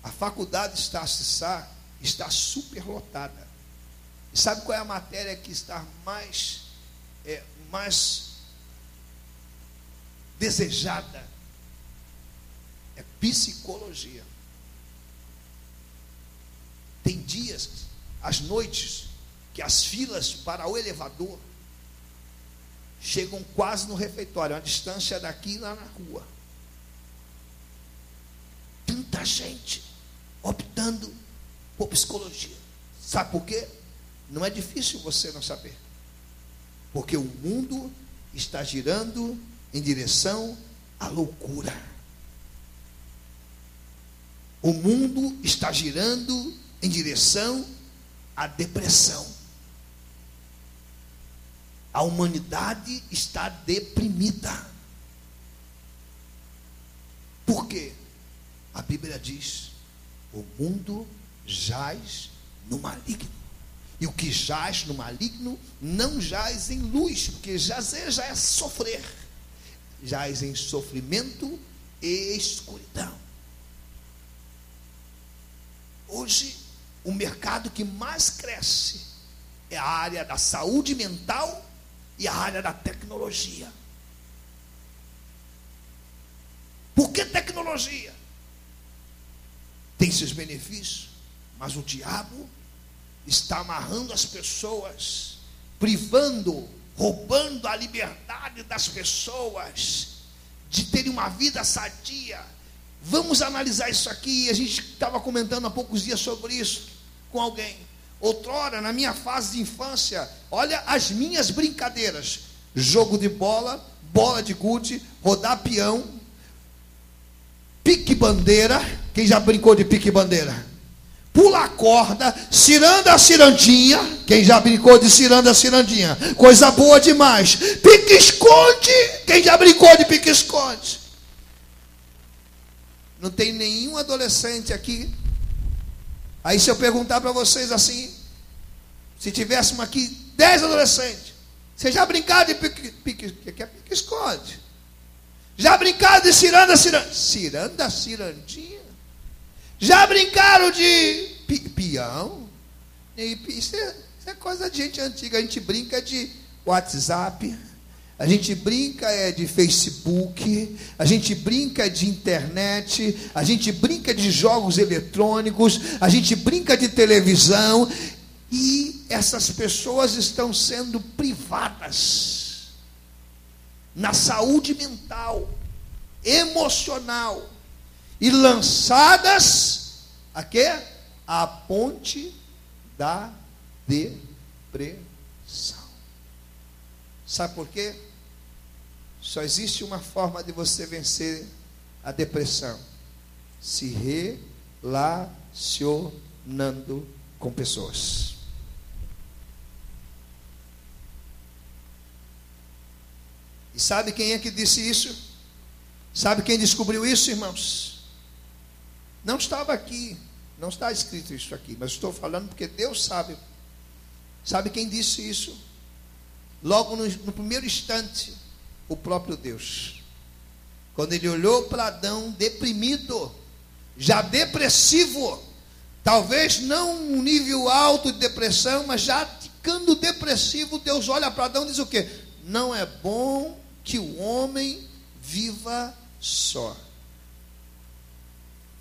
A faculdade está superlotada. E sabe qual é a matéria que está mais desejada? É psicologia. Tem dias, às noites, que as filas para o elevador chegam quase no refeitório, a distância daqui lá na rua. Tanta gente optando por psicologia. Sabe por quê? Não é difícil você não saber. Porque o mundo está girando em direção à loucura. O mundo está girando em direção à depressão. A humanidade está deprimida. Por quê? A Bíblia diz: o mundo jaz no maligno. E o que jaz no maligno não jaz em luz, porque jazer já é sofrer. Jaz em sofrimento e escuridão. Hoje, o mercado que mais cresce é a área da saúde mental e a área da tecnologia. Por que tecnologia? Tem seus benefícios, mas o diabo está amarrando as pessoas, privando, roubando a liberdade das pessoas de terem uma vida sadia. Vamos analisar isso aqui. A gente estava comentando há poucos dias sobre isso com alguém. Outrora, na minha fase de infância, olha as minhas brincadeiras: jogo de bola, bola de gude, rodar peão, pique-bandeira. Quem já brincou de pique-bandeira? Pula corda, ciranda cirandinha. Quem já brincou de ciranda cirandinha? Coisa boa demais. Pique-esconde. Quem já brincou de pique-esconde? Não tem nenhum adolescente aqui. Aí se eu perguntar para vocês assim, se tivéssemos aqui 10 adolescentes, vocês já brincaram de pique-esconde? Já brincaram de ciranda cirandinha? Ciranda cirandinha? Já brincaram de peão? Isso é coisa de gente antiga. A gente brinca de WhatsApp, a gente brinca de Facebook, a gente brinca de internet, a gente brinca de jogos eletrônicos, a gente brinca de televisão. E essas pessoas estão sendo privadas na saúde mental, emocional, e lançadas a quê? A ponte da depressão. Sabe por quê? Só existe uma forma de você vencer a depressão: se relacionando com pessoas. E sabe quem é que disse isso? Sabe quem descobriu isso, irmãos? Não estava aqui, não está escrito isso aqui, mas estou falando porque Deus sabe. Sabe quem disse isso? Logo no primeiro instante, o próprio Deus. Quando ele olhou para Adão deprimido, já depressivo, talvez não um nível alto de depressão, mas já ficando depressivo, Deus olha para Adão e diz o quê? Não é bom que o homem viva só.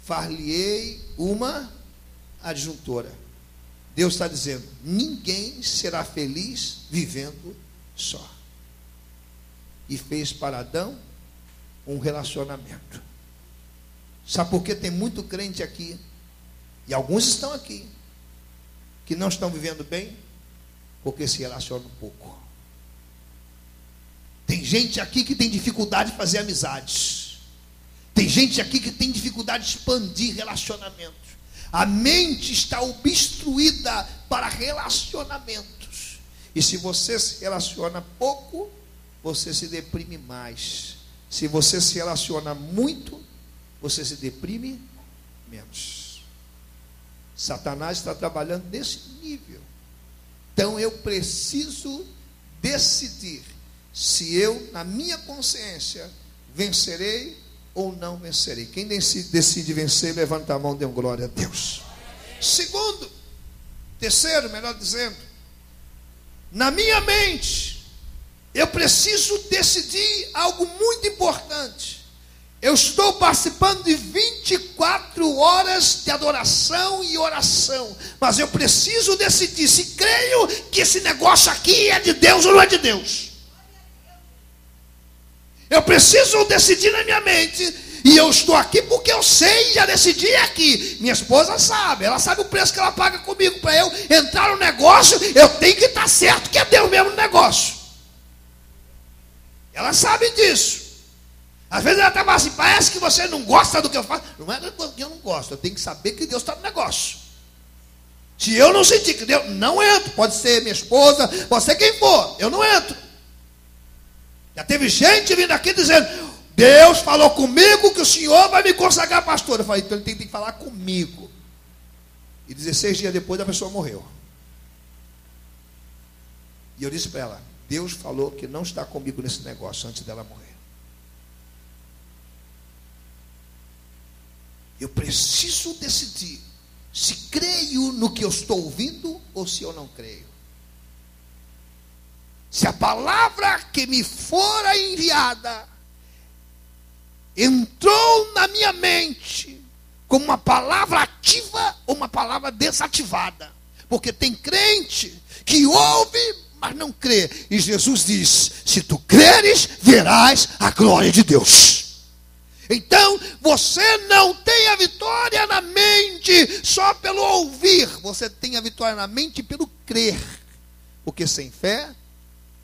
Far-lhe-ei uma adjuntora. Deus está dizendo: ninguém será feliz vivendo só. E fez para Adão um relacionamento. Sabe por que tem muito crente aqui, e alguns estão aqui, que não estão vivendo bem? Porque se relacionam pouco. Tem gente aqui que tem dificuldade de fazer amizades. Tem gente aqui que tem dificuldade de expandir relacionamentos. A mente está obstruída para relacionamentos. E se você se relaciona pouco, você se deprime mais. Se você se relaciona muito, você se deprime menos. Satanás está trabalhando nesse nível. Então eu preciso decidir se eu, na minha consciência, vencerei ou não vencerei. Quem decide vencer, levanta a mão e dê glória a Deus. Terceiro, melhor dizendo, na minha mente, eu preciso decidir algo muito importante. Eu estou participando de 24 horas de adoração e oração, mas eu preciso decidir se creio que esse negócio aqui é de Deus ou não é de Deus. Eu preciso decidir na minha mente E eu estou aqui porque eu sei, já decidi aqui. Minha esposa sabe, ela sabe o preço que ela paga comigo. Para eu entrar no negócio, eu tenho que estar certo que é Deus mesmo no negócio. Ela sabe disso. Às vezes ela está falando assim, parece que você não gosta do que eu faço. Não é que eu não gosto, eu tenho que saber que Deus está no negócio. Se eu não sentir que Deus, não entro. Pode ser minha esposa, pode ser quem for, eu não entro. Já teve gente vindo aqui dizendo, Deus falou comigo que o senhor vai me consagrar pastor. Eu falei, então ele tem que falar comigo. E 16 dias depois a pessoa morreu. E eu disse para ela, Deus falou que não está comigo nesse negócio antes dela morrer. Eu preciso decidir se creio no que eu estou ouvindo ou se eu não creio. Se a palavra que me fora enviada entrou na minha mente como uma palavra ativa ou uma palavra desativada. Porque tem crente que ouve, mas não crê. E Jesus diz, se tu creres, verás a glória de Deus. Então, você não tem a vitória na mente só pelo ouvir. Você tem a vitória na mente pelo crer. Porque sem fé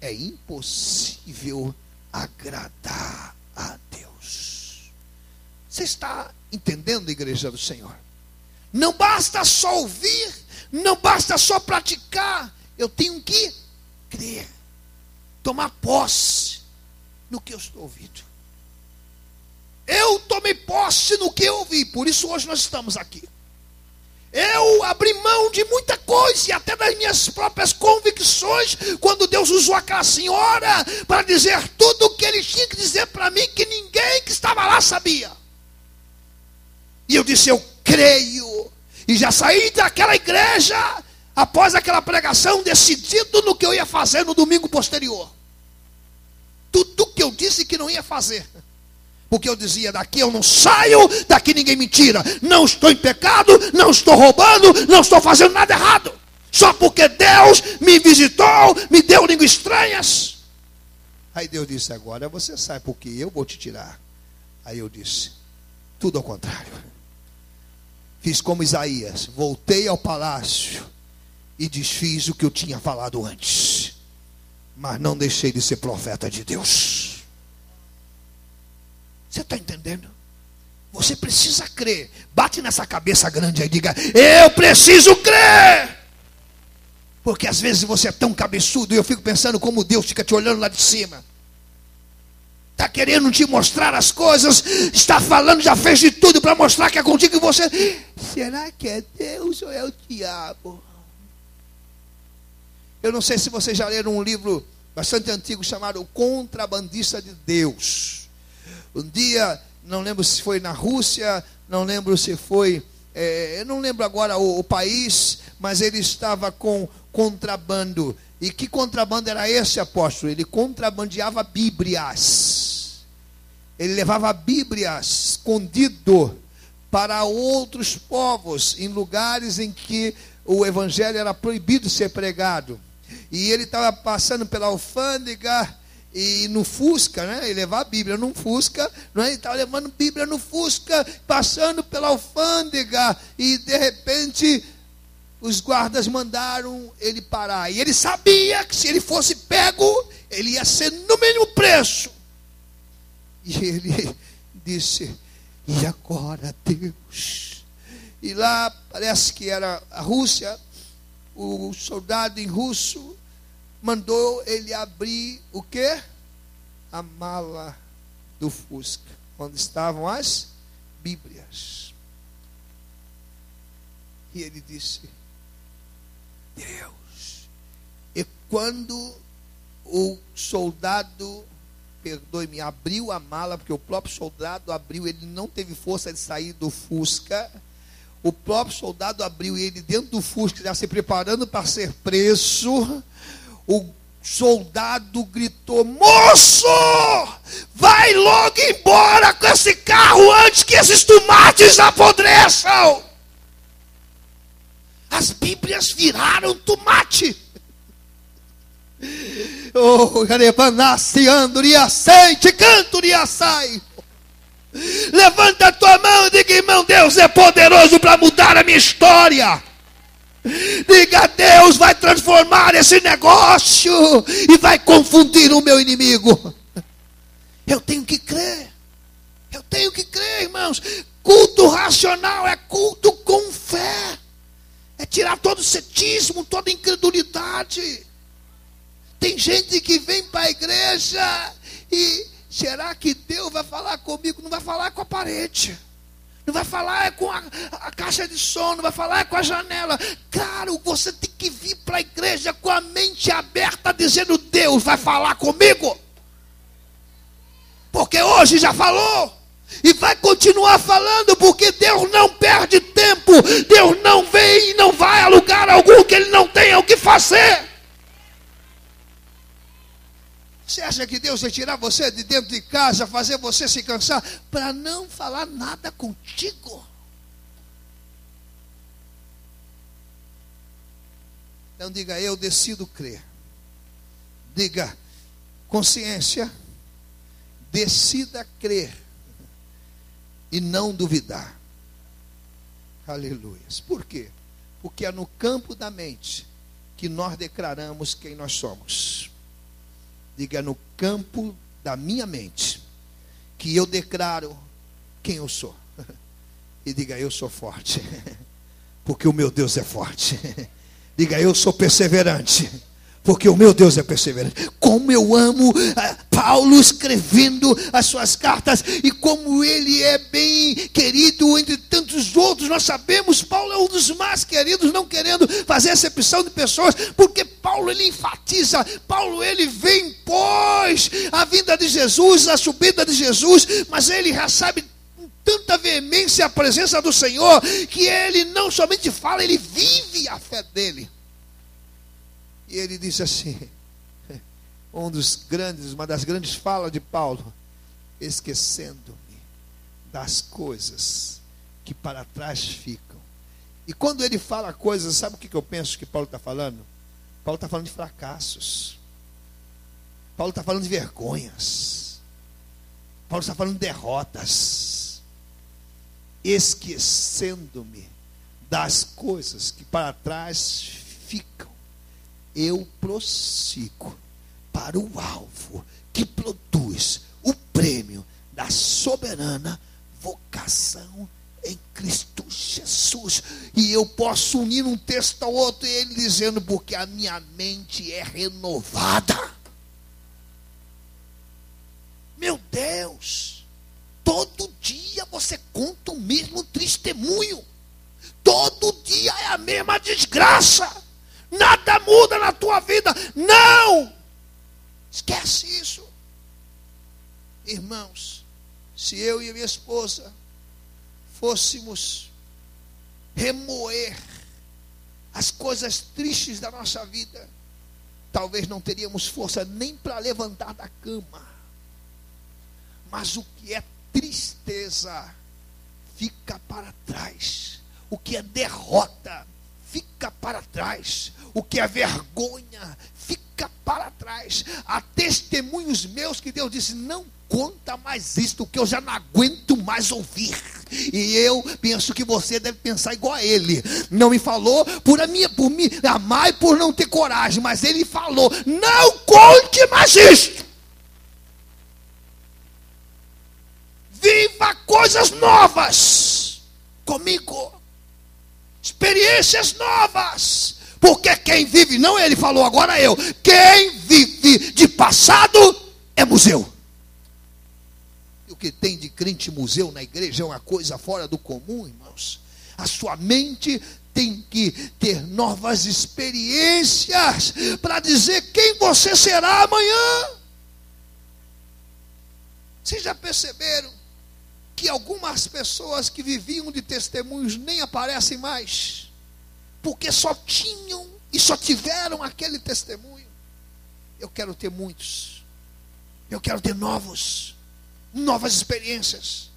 é impossível agradar a Deus. Você está entendendo, igreja do Senhor? Não basta só ouvir, não basta só praticar. Eu tenho que crer, tomar posse no que eu estou ouvindo. Eu tomei posse no que eu ouvi, por isso hoje nós estamos aqui. Eu abri mão de muita coisa, e até das minhas próprias convicções, quando Deus usou aquela senhora para dizer tudo o que Ele tinha que dizer para mim, que ninguém que estava lá sabia. E eu disse, eu creio, e já saí daquela igreja, após aquela pregação, decidido no que eu ia fazer no domingo posterior. Tudo que eu disse que não ia fazer. Porque eu dizia, daqui eu não saio, daqui ninguém me tira. Não estou em pecado, não estou roubando, não estou fazendo nada errado. Só porque Deus me visitou, me deu línguas estranhas. Aí Deus disse, agora você sai, porque eu vou te tirar. Aí eu disse, tudo ao contrário. Fiz como Isaías, voltei ao palácio e desfiz o que eu tinha falado antes. Mas não deixei de ser profeta de Deus. Você está entendendo? Você precisa crer. Bate nessa cabeça grande aí e diga, eu preciso crer. Porque às vezes você é tão cabeçudo e eu fico pensando como Deus fica te olhando lá de cima. Está querendo te mostrar as coisas, está falando, já fez de tudo para mostrar que é contigo e você... Será que é Deus ou é o diabo? Eu não sei se vocês já leram um livro bastante antigo chamado O Contrabandista de Deus. Um dia, não lembro se foi na Rússia, não lembro se foi, eu não lembro agora o país, mas ele estava com contrabando. E que contrabando era esse, apóstolo? Ele contrabandeava Bíblias. Ele levava Bíblias escondido para outros povos, em lugares em que o evangelho era proibido de ser pregado. E ele estava passando pela alfândega, e no Fusca, né? Ele levava a Bíblia no Fusca, não é? Ele estava levando Bíblia no Fusca, passando pela alfândega, e de repente os guardas mandaram ele parar. E ele sabia que se ele fosse pego, ele ia ser no mínimo preso. E ele disse, e agora, Deus? E lá, parece que era a Rússia, o soldado em russo mandou ele abrir o quê? A mala do Fusca, onde estavam as Bíblias. E ele disse, Deus. E quando o soldado, perdoe-me, abriu a mala, porque o próprio soldado abriu, ele não teve força de sair do Fusca. O próprio soldado abriu ele dentro do Fusca, já se preparando para ser preso. O soldado gritou, moço, vai logo embora com esse carro antes que esses tomates apodreçam. As Bíblias viraram tomate. Diga, irmão, Deus é poderoso para mudar a minha história. Diga, Deus vai transformar esse negócio e vai confundir o meu inimigo. Eu tenho que crer. Eu tenho que crer, irmãos. Culto racional é culto com fé. É tirar todo o cetismo, toda a incredulidade. Tem gente que vem para a igreja e será que Deus vai falar comigo? Não vai falar com a parede. Não vai falar com a caixa de som, não vai falar com a janela. Claro, você tem que vir para a igreja com a mente aberta, dizendo, Deus vai falar comigo. Porque hoje já falou. E vai continuar falando, porque Deus não perde tempo. Deus não vem e não vai a lugar algum que Ele não tenha o que fazer. Você acha que Deus vai tirar você de dentro de casa, fazer você se cansar, para não falar nada contigo? Então diga, eu decido crer. Diga, consciência, decida crer e não duvidar. Aleluia. Por quê? Porque é no campo da mente que nós declaramos quem nós somos. Diga, no campo da minha mente que eu declaro quem eu sou. E diga, eu sou forte, porque o meu Deus é forte. Diga, eu sou perseverante, porque o meu Deus é perseverante. Como eu amo Paulo escrevendo as suas cartas, e como ele é bem querido entre tantos outros. Nós sabemos, Paulo é um dos mais queridos, não querendo fazer acepção de pessoas, porque Paulo ele enfatiza, Paulo ele vem pós a vinda de Jesus, a subida de Jesus, mas ele recebe com tanta veemência a presença do Senhor, que ele não somente fala, ele vive a fé dele. E ele diz assim, uma das grandes falas de Paulo, esquecendo-me das coisas que para trás ficam. E quando ele fala coisas, sabe o que eu penso que Paulo está falando? Paulo está falando de fracassos. Paulo está falando de vergonhas. Paulo está falando de derrotas. Esquecendo-me das coisas que para trás ficam, eu prossigo para o alvo que produz o prêmio da soberana vocação em Cristo Jesus. E eu posso unir um texto ao outro, e ele dizendo, porque a minha mente é renovada. Meu Deus, todo dia você conta o mesmo testemunho, todo dia é a mesma desgraça, nada muda na tua vida. Não, esquece isso. Irmãos, se eu e minha esposa fôssemos remoer as coisas tristes da nossa vida, talvez não teríamos força nem para levantar da cama. Mas o que é tristeza fica para trás. O que é derrota fica para trás. O que é vergonha fica para trás. Há testemunhos meus que Deus disse, não conta mais isto, que eu já não aguento mais ouvir. E eu penso que você deve pensar igual a ele. Não me falou por me amar e por não ter coragem, mas ele falou, não conte mais isto. Viva coisas novas comigo, experiências novas, porque quem vive, não ele falou, agora eu, quem vive de passado é museu. E o que tem de crente museu na igreja é uma coisa fora do comum, irmãos. A sua mente tem que ter novas experiências para dizer quem você será amanhã. Vocês já perceberam que algumas pessoas que viviam de testemunhos nem aparecem mais, porque só tinham e só tiveram aquele testemunho? Eu quero ter muitos, eu quero ter novas experiências,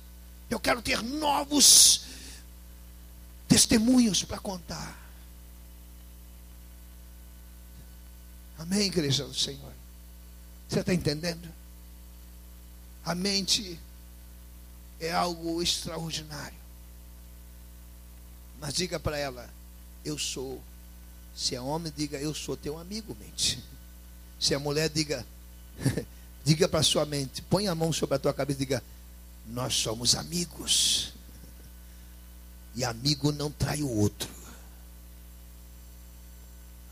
eu quero ter novos testemunhos para contar. Amém, igreja do Senhor? Você está entendendo? A mente é algo extraordinário. Mas diga para ela: eu sou. Se é homem, diga: eu sou teu amigo, mente. Se é mulher, diga diga para sua mente, põe a mão sobre a tua cabeça e diga: nós somos amigos. E amigo não trai o outro.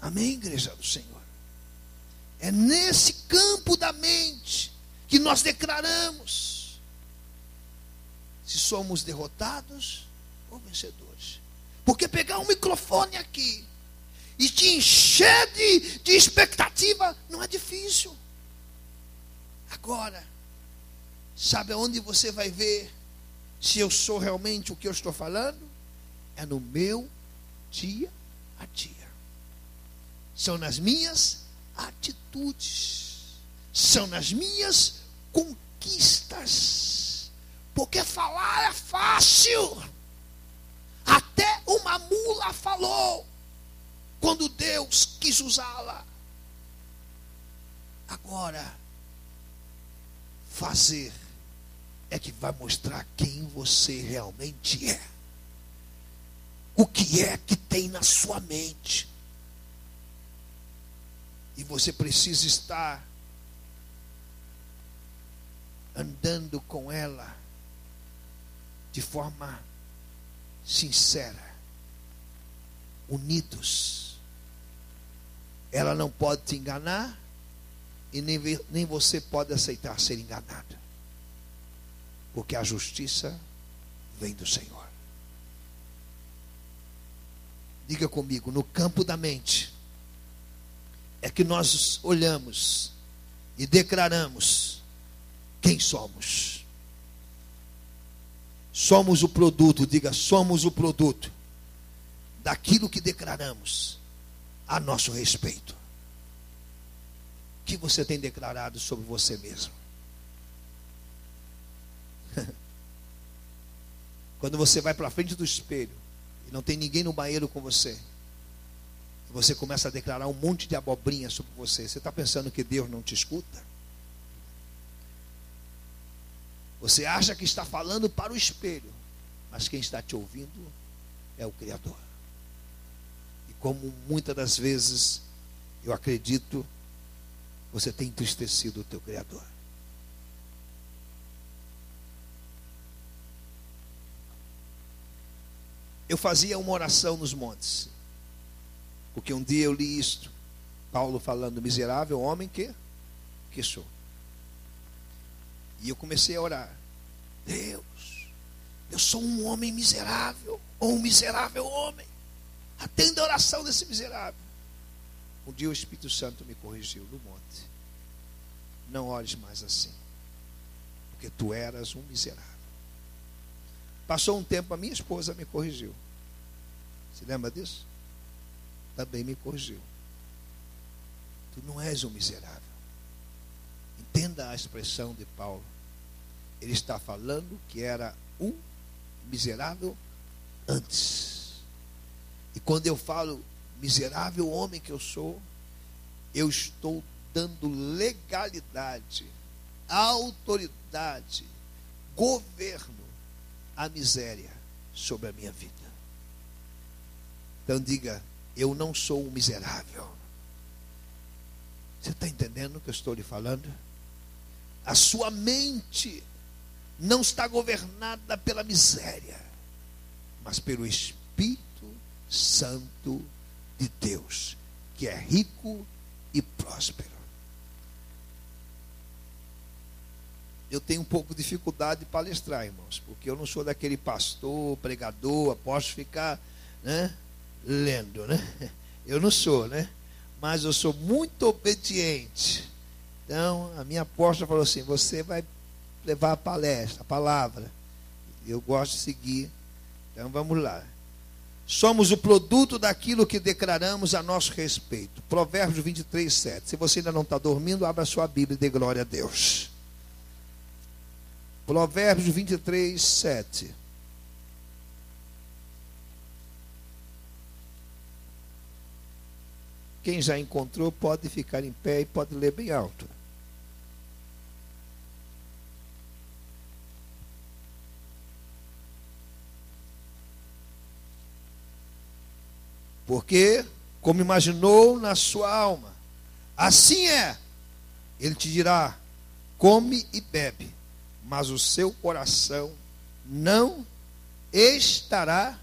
Amém, igreja do Senhor? É nesse campo da mente que nós declaramos se somos derrotados ou vencedores. Porque pegar um microfone aqui e te encher de expectativa não é difícil. Agora, sabe aonde você vai ver se eu sou realmente o que eu estou falando? É no meu dia a dia. São nas minhas atitudes. São nas minhas conquistas. Porque falar é fácil. Até uma mula falou quando Deus quis usá-la. Agora, fazer é que vai mostrar quem você realmente é. O que é que tem na sua mente. E você precisa estar andando com ela de forma sincera, unidos. Ela não pode te enganar e nem você pode aceitar ser enganado, porque a justiça vem do Senhor. Diga comigo: no campo da mente é que nós olhamos e declaramos quem somos. Somos o produto, diga: somos o produto daquilo que declaramos a nosso respeito. O que você tem declarado sobre você mesmo? Quando você vai para frente do espelho e não tem ninguém no banheiro com você, e você começa a declarar um monte de abobrinha sobre você, você está pensando que Deus não te escuta? Você acha que está falando para o espelho, mas quem está te ouvindo é o Criador. E como muitas das vezes, eu acredito, você tem entristecido o teu Criador. Eu fazia uma oração nos montes, porque um dia eu li isto, Paulo falando: miserável homem que sou. E eu comecei a orar: Deus, eu sou um homem miserável, ou um miserável homem. Atenda a oração desse miserável. Um dia o Espírito Santo me corrigiu no monte: não ores mais assim, porque tu eras um miserável. Passou um tempo, a minha esposa me corrigiu. Se lembra disso? Também me corrigiu: tu não és um miserável. Entenda a expressão de Paulo. Ele está falando que era um miserável antes. E quando eu falo miserável homem que eu sou, eu estou dando legalidade, autoridade, governo à miséria sobre a minha vida. Então diga: eu não sou um miserável. Você está entendendo o que eu estou lhe falando? A sua mente não está governada pela miséria, mas pelo Espírito Santo de Deus, que é rico e próspero. Eu tenho um pouco de dificuldade de palestrar, irmãos, porque eu não sou daquele pastor, pregador, apóstolo, ficar, lendo, Eu não sou, Mas eu sou muito obediente. Então, a minha apóstola falou assim: você vai levar a palestra, a palavra. Eu gosto de seguir. Então, vamos lá. Somos o produto daquilo que declaramos a nosso respeito. Provérbios 23, 7. Se você ainda não está dormindo, abra sua Bíblia e dê glória a Deus. Provérbios 23, 7. Quem já encontrou pode ficar em pé e pode ler bem alto. Porque, como imaginou na sua alma, assim é. Ele te dirá: come e bebe, mas o seu coração não estará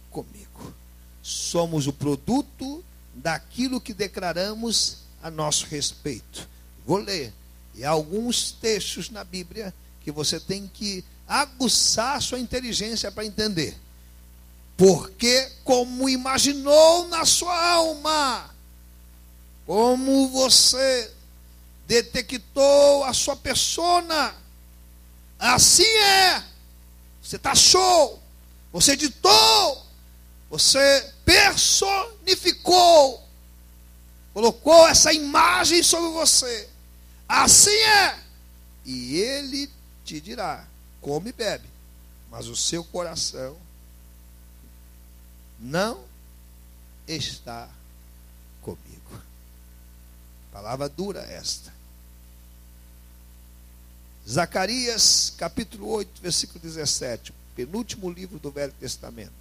comigo. Somos o produto daquilo que declaramos a nosso respeito. Vou ler. E há alguns textos na Bíblia que você tem que aguçar a sua inteligência para entender. Porque, como imaginou na sua alma, como você detectou a sua persona, assim é. Você taxou, você ditou, você personificou, colocou essa imagem sobre você. Assim é. E ele te dirá: come e bebe, mas o seu coração não está comigo. Palavra dura esta. Zacarias capítulo 8, versículo 17, penúltimo livro do Velho Testamento.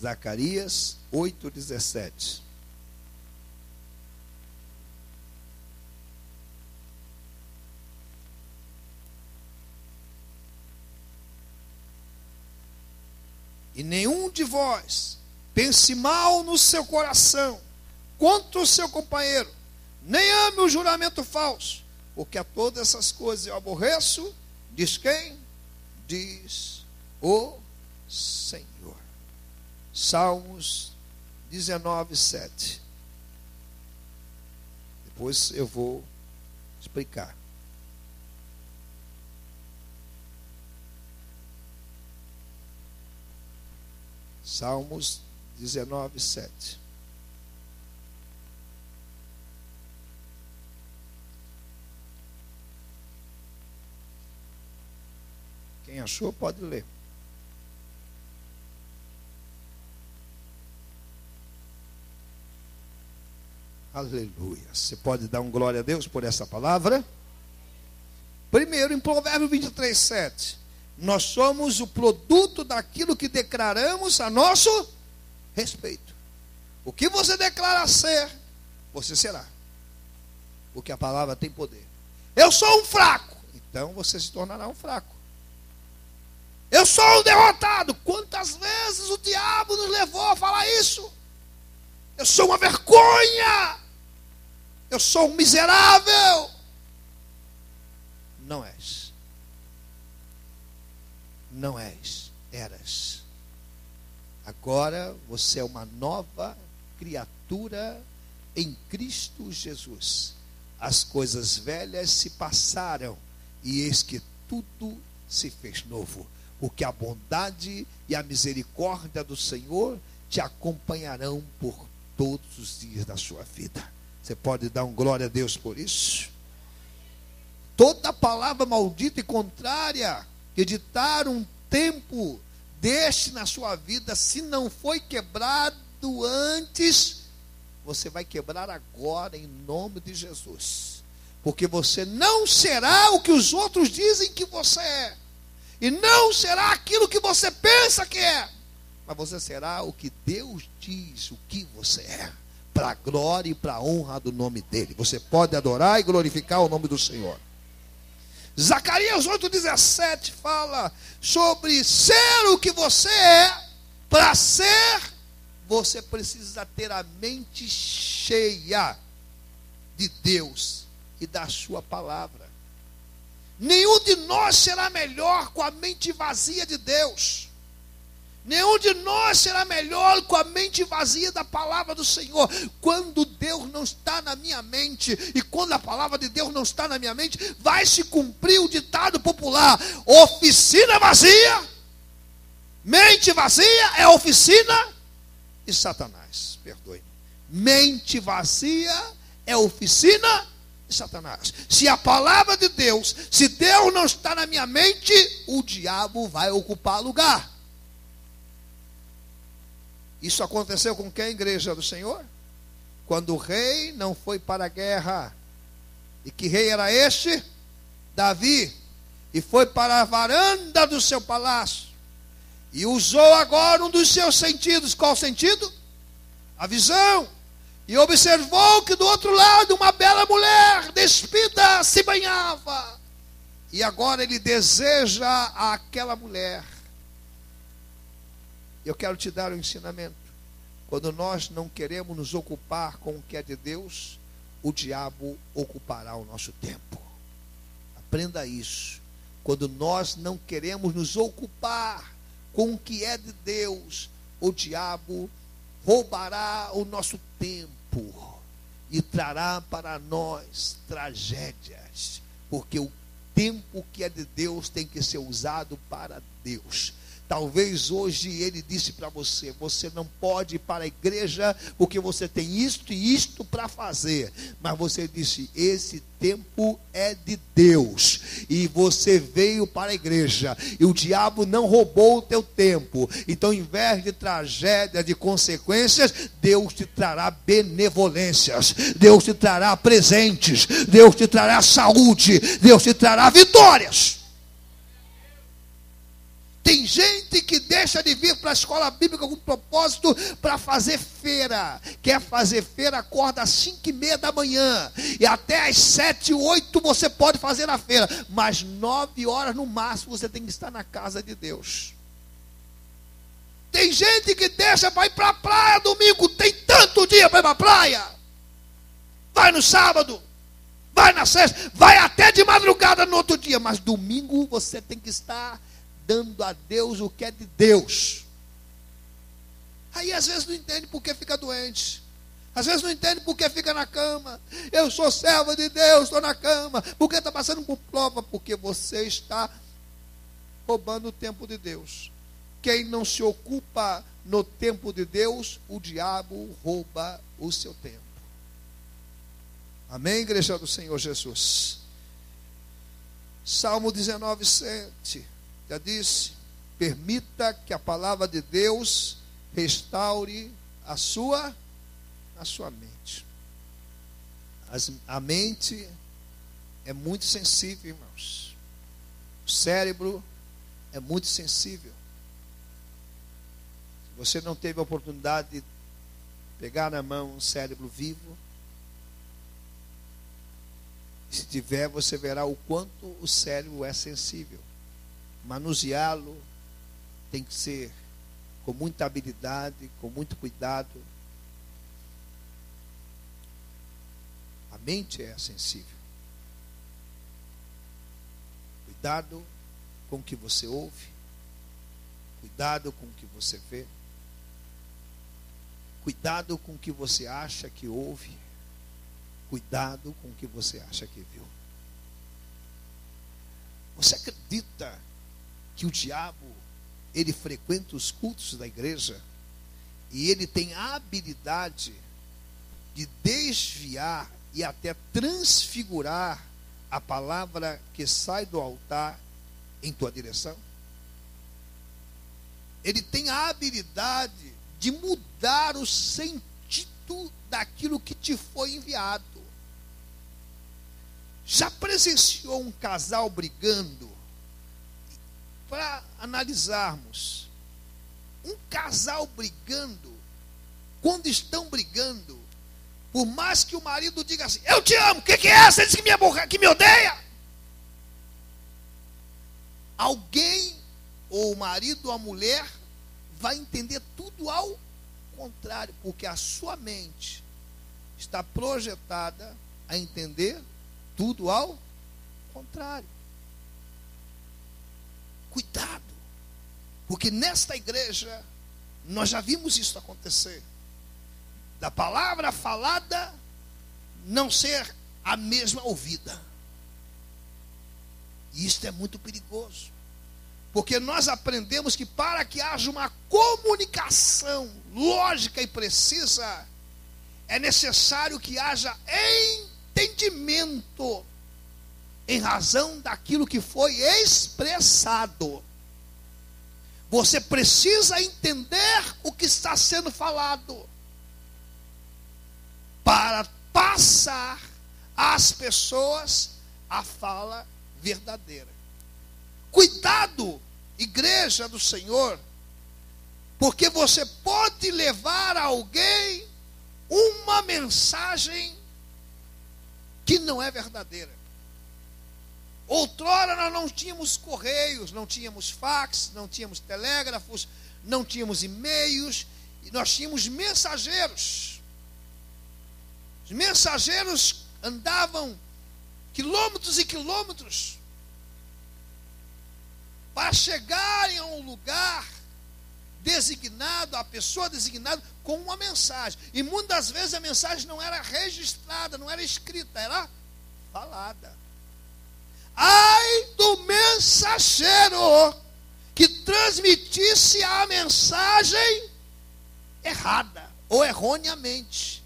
Zacarias 8, 17. E nenhum de vós pense mal no seu coração contra o seu companheiro, nem ame o juramento falso, porque a todas essas coisas eu aborreço, diz quem? Diz o Senhor. Salmos 19, 7. Depois eu vou explicar. Salmos 19, 7. Quem achou pode ler. Aleluia. Você pode dar um glória a Deus por essa palavra? Primeiro, em Provérbios 23, 7. Nós somos o produto daquilo que declaramos a nosso respeito. O que você declara ser, você será. Porque a palavra tem poder. Eu sou um fraco, então você se tornará um fraco. Eu sou um derrotado. Quantas vezes o diabo nos levou a falar isso? Eu sou uma vergonha. Eu sou um miserável. Não és. Não és. Eras. Agora você é uma nova criatura em Cristo Jesus. As coisas velhas se passaram e eis que tudo se fez novo. Porque a bondade e a misericórdia do Senhor te acompanharão por todos os dias da sua vida. Você pode dar um glória a Deus por isso? Toda palavra maldita e contrária que ditar um tempo deste na sua vida, se não foi quebrado antes, você vai quebrar agora em nome de Jesus. Porque você não será o que os outros dizem que você é. E não será aquilo que você pensa que é. Mas você será o que Deus diz o que você é. Para a glória e para a honra do nome dele. Você pode adorar e glorificar o nome do Senhor. Zacarias 8,17 fala sobre ser o que você é. Para ser, você precisa ter a mente cheia de Deus e da sua palavra. Nenhum de nós será melhor com a mente vazia de Deus. Nenhum de nós será melhor com a mente vazia da palavra do Senhor. Quando Deus não está na minha mente, e quando a palavra de Deus não está na minha mente, vai se cumprir o ditado popular: oficina vazia, mente vazia é oficina de Satanás. Perdoe-me. Mente vazia é oficina de Satanás. Se a palavra de Deus, se Deus não está na minha mente, o diabo vai ocupar lugar. Isso aconteceu com quem, igreja do Senhor? Quando o rei não foi para a guerra. E que rei era este? Davi. e foi para a varanda do seu palácio, e usou agora um dos seus sentidos. Qual sentido? A visão. E observou que do outro lado uma bela mulher despida se banhava. E agora ele deseja aquela mulher. Eu quero te dar um ensinamento. Quando nós não queremos nos ocupar com o que é de Deus, o diabo ocupará o nosso tempo. Aprenda isso. Quando nós não queremos nos ocupar com o que é de Deus, o diabo roubará o nosso tempo e trará para nós tragédias, porque o tempo que é de Deus tem que ser usado para Deus. Talvez hoje ele disse para você: você não pode ir para a igreja porque você tem isto e isto para fazer. Mas você disse: esse tempo é de Deus. E você veio para a igreja. E o diabo não roubou o teu tempo. Então, em vez de tragédia, de consequências, Deus te trará benevolências. Deus te trará presentes. Deus te trará saúde. Deus te trará vitórias. Tem gente que deixa de vir para a escola bíblica com propósito para fazer feira. Quer fazer feira, acorda às 5:30 da manhã. E até às 7, 8 você pode fazer a feira. Mas 9 horas no máximo você tem que estar na casa de Deus. Tem gente que deixa para ir para a praia domingo. Tem tanto dia para ir para a praia. Vai no sábado. Vai na sexta. Vai até de madrugada no outro dia. Mas domingo você tem que estar dando a Deus o que é de Deus. Aí às vezes não entende porque fica doente. Às vezes não entende porque fica na cama. Eu sou servo de Deus, estou na cama. Porque está passando por prova? Porque você está roubando o tempo de Deus. Quem não se ocupa no tempo de Deus, o diabo rouba o seu tempo. Amém, igreja do Senhor Jesus? Salmo 19:7. Já disse: permita que a palavra de Deus restaure a sua mente. A mente é muito sensível, irmãos. O cérebro é muito sensível. Se você não teve a oportunidade de pegar na mão um cérebro vivo, se tiver, você verá o quanto o cérebro é sensível. Manuseá-lo tem que ser com muita habilidade, com muito cuidado. A mente é sensível. Cuidado com o que você ouve. Cuidado com o que você vê. Cuidado com o que você acha que ouve. Cuidado com o que você acha que viu. Você acredita que o diabo, ele frequenta os cultos da igreja e ele tem a habilidade de desviar e até transfigurar a palavra que sai do altar em tua direção? Ele tem a habilidade de mudar o sentido daquilo que te foi enviado. Já presenciou um casal brigando? Para analisarmos, um casal brigando, quando estão brigando, por mais que o marido diga assim: eu te amo, o que é? Você disse que me odeia? Alguém, ou o marido ou a mulher, vai entender tudo ao contrário, porque a sua mente está projetada a entender tudo ao contrário. Cuidado, porque nesta igreja nós já vimos isso acontecer. Da palavra falada não ser a mesma ouvida. E isto é muito perigoso, porque nós aprendemos que para que haja uma comunicação lógica e precisa, é necessário que haja entendimento em razão daquilo que foi expressado. Você precisa entender o que está sendo falado para passar às pessoas a fala verdadeira. cuidado, igreja do Senhor, porque você pode levar a alguém uma mensagem que não é verdadeira. Outrora nós não tínhamos correios, não tínhamos fax, não tínhamos telégrafos, não tínhamos e-mails, e nós tínhamos mensageiros. Os mensageiros andavam quilômetros e quilômetros para chegarem a um lugar designado, a pessoa designada, com uma mensagem. E muitas vezes a mensagem não era registrada, não era escrita, era falada. Ai do mensageiro que transmitisse a mensagem errada ou erroneamente.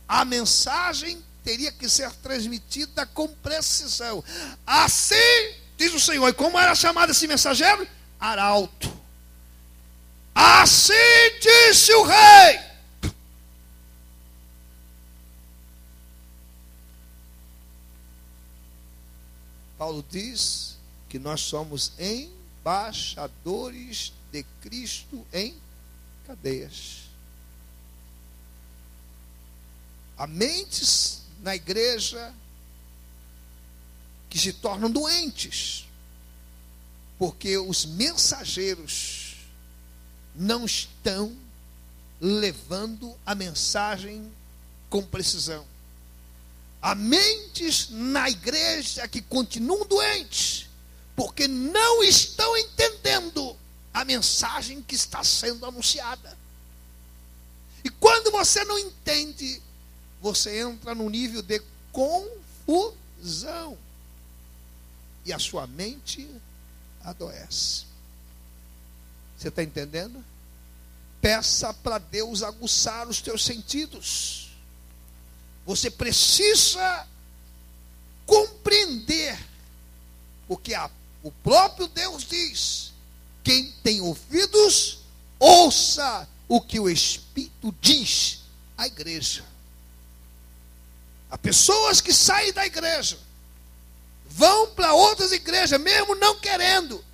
A mensagem teria que ser transmitida com precisão. Assim diz o Senhor. E como era chamado esse mensageiro? Arauto. Assim disse o rei. Paulo diz que nós somos embaixadores de Cristo em cadeias. Há mentes na igreja que se tornam doentes, porque os mensageiros não estão levando a mensagem com precisão. Há mentes na igreja que continuam doentes, porque não estão entendendo a mensagem que está sendo anunciada. E quando você não entende, você entra num nível de confusão. E a sua mente adoece. Você está entendendo? Peça para Deus aguçar os teus sentidos. Você precisa compreender, porque o próprio Deus diz: quem tem ouvidos, ouça o que o Espírito diz à igreja. Há pessoas que saem da igreja, vão para outras igrejas, mesmo não querendo,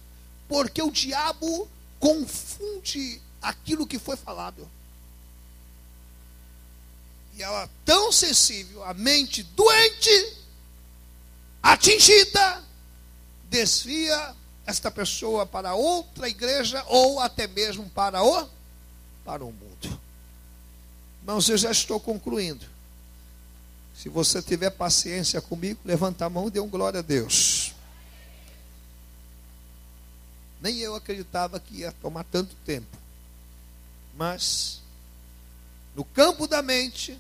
porque o diabo confunde aquilo que foi falado. E ela tão sensível, a mente doente, atingida, desvia esta pessoa para outra igreja ou até mesmo para o mundo. Irmãos, eu já estou concluindo. Se você tiver paciência comigo, levanta a mão e dê um glória a Deus. Nem eu acreditava que ia tomar tanto tempo. Mas no campo da mente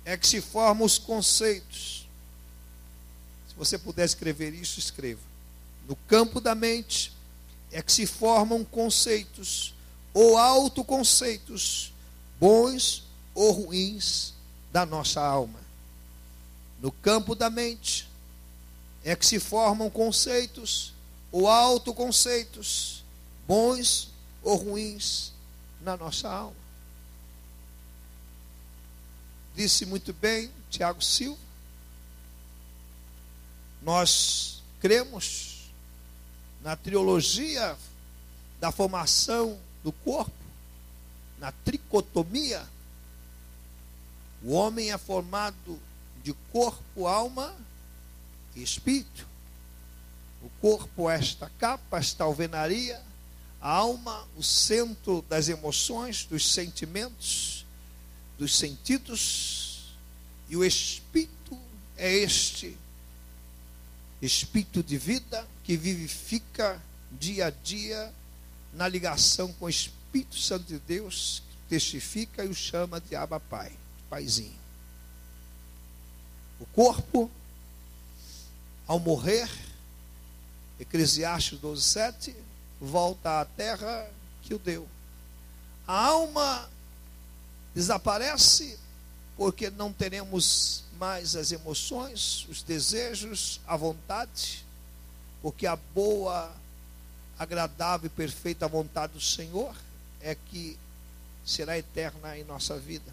é que se formam os conceitos. Se você puder escrever isso, escreva. No campo da mente é que se formam conceitos ou autoconceitos, bons ou ruins, da nossa alma. No campo da mente é que se formam conceitos ou autoconceitos, bons ou ruins, na nossa alma. Disse muito bem Tiago Silva, nós cremos na trilogia da formação do corpo, na tricotomia. O homem é formado de corpo, alma e espírito. O corpo é esta capa, esta alvenaria. A alma, o centro das emoções, dos sentimentos, dos sentidos. E o espírito é este espírito de vida que vivifica dia a dia na ligação com o Espírito Santo de Deus, que testifica e o chama de Abba Pai, Paizinho. O corpo, ao morrer, Eclesiastes 12:7, volta à terra que o deu. A alma desaparece porque não teremos mais as emoções, os desejos, a vontade, porque a boa, agradável e perfeita vontade do Senhor é que será eterna em nossa vida.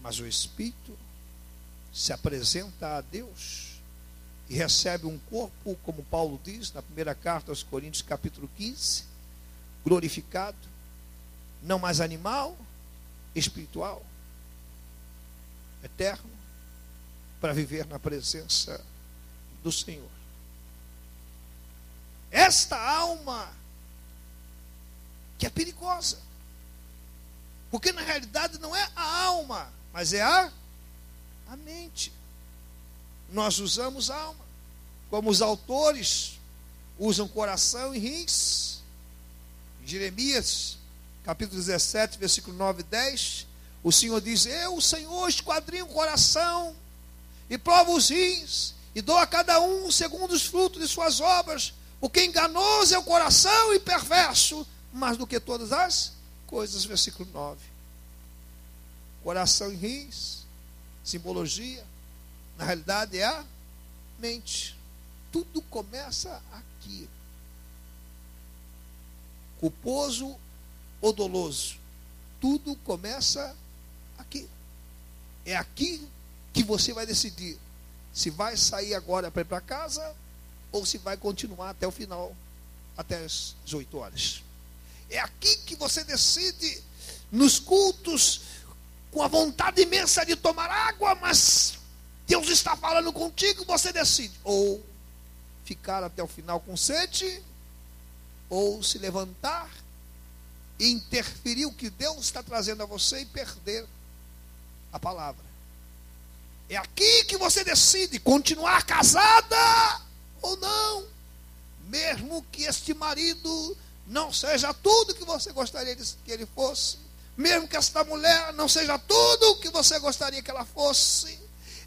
Mas o Espírito se apresenta a Deus e recebe um corpo, como Paulo diz na primeira carta aos Coríntios, capítulo 15, glorificado, não mais animal, espiritual, eterno, para viver na presença do Senhor. Esta alma que é perigosa, porque na realidade não é a alma, mas é a mente. Nós usamos alma, como os autores usam coração e rins. Jeremias, capítulo 17, versículo 9 e 10, o Senhor diz: eu, o Senhor, esquadrinho o coração e provo os rins, e dou a cada um segundo os frutos de suas obras, porque enganoso é o coração e perverso, mais do que todas as coisas. Versículo 9. Coração e rins, simbologia, na realidade é a mente. Tudo começa aqui. Culposo ou doloso, tudo começa aqui. É aqui que você vai decidir se vai sair agora para ir para casa ou se vai continuar até o final, até as 8 horas. É aqui que você decide, nos cultos, com a vontade imensa de tomar água, mas Deus está falando contigo, você decide ou ficar até o final com sede, ou se levantar e interferir o que Deus está trazendo a você e perder a palavra. É aqui que você decide continuar casada ou não, mesmo que este marido não seja tudo que você gostaria que ele fosse, mesmo que esta mulher não seja tudo que você gostaria que ela fosse.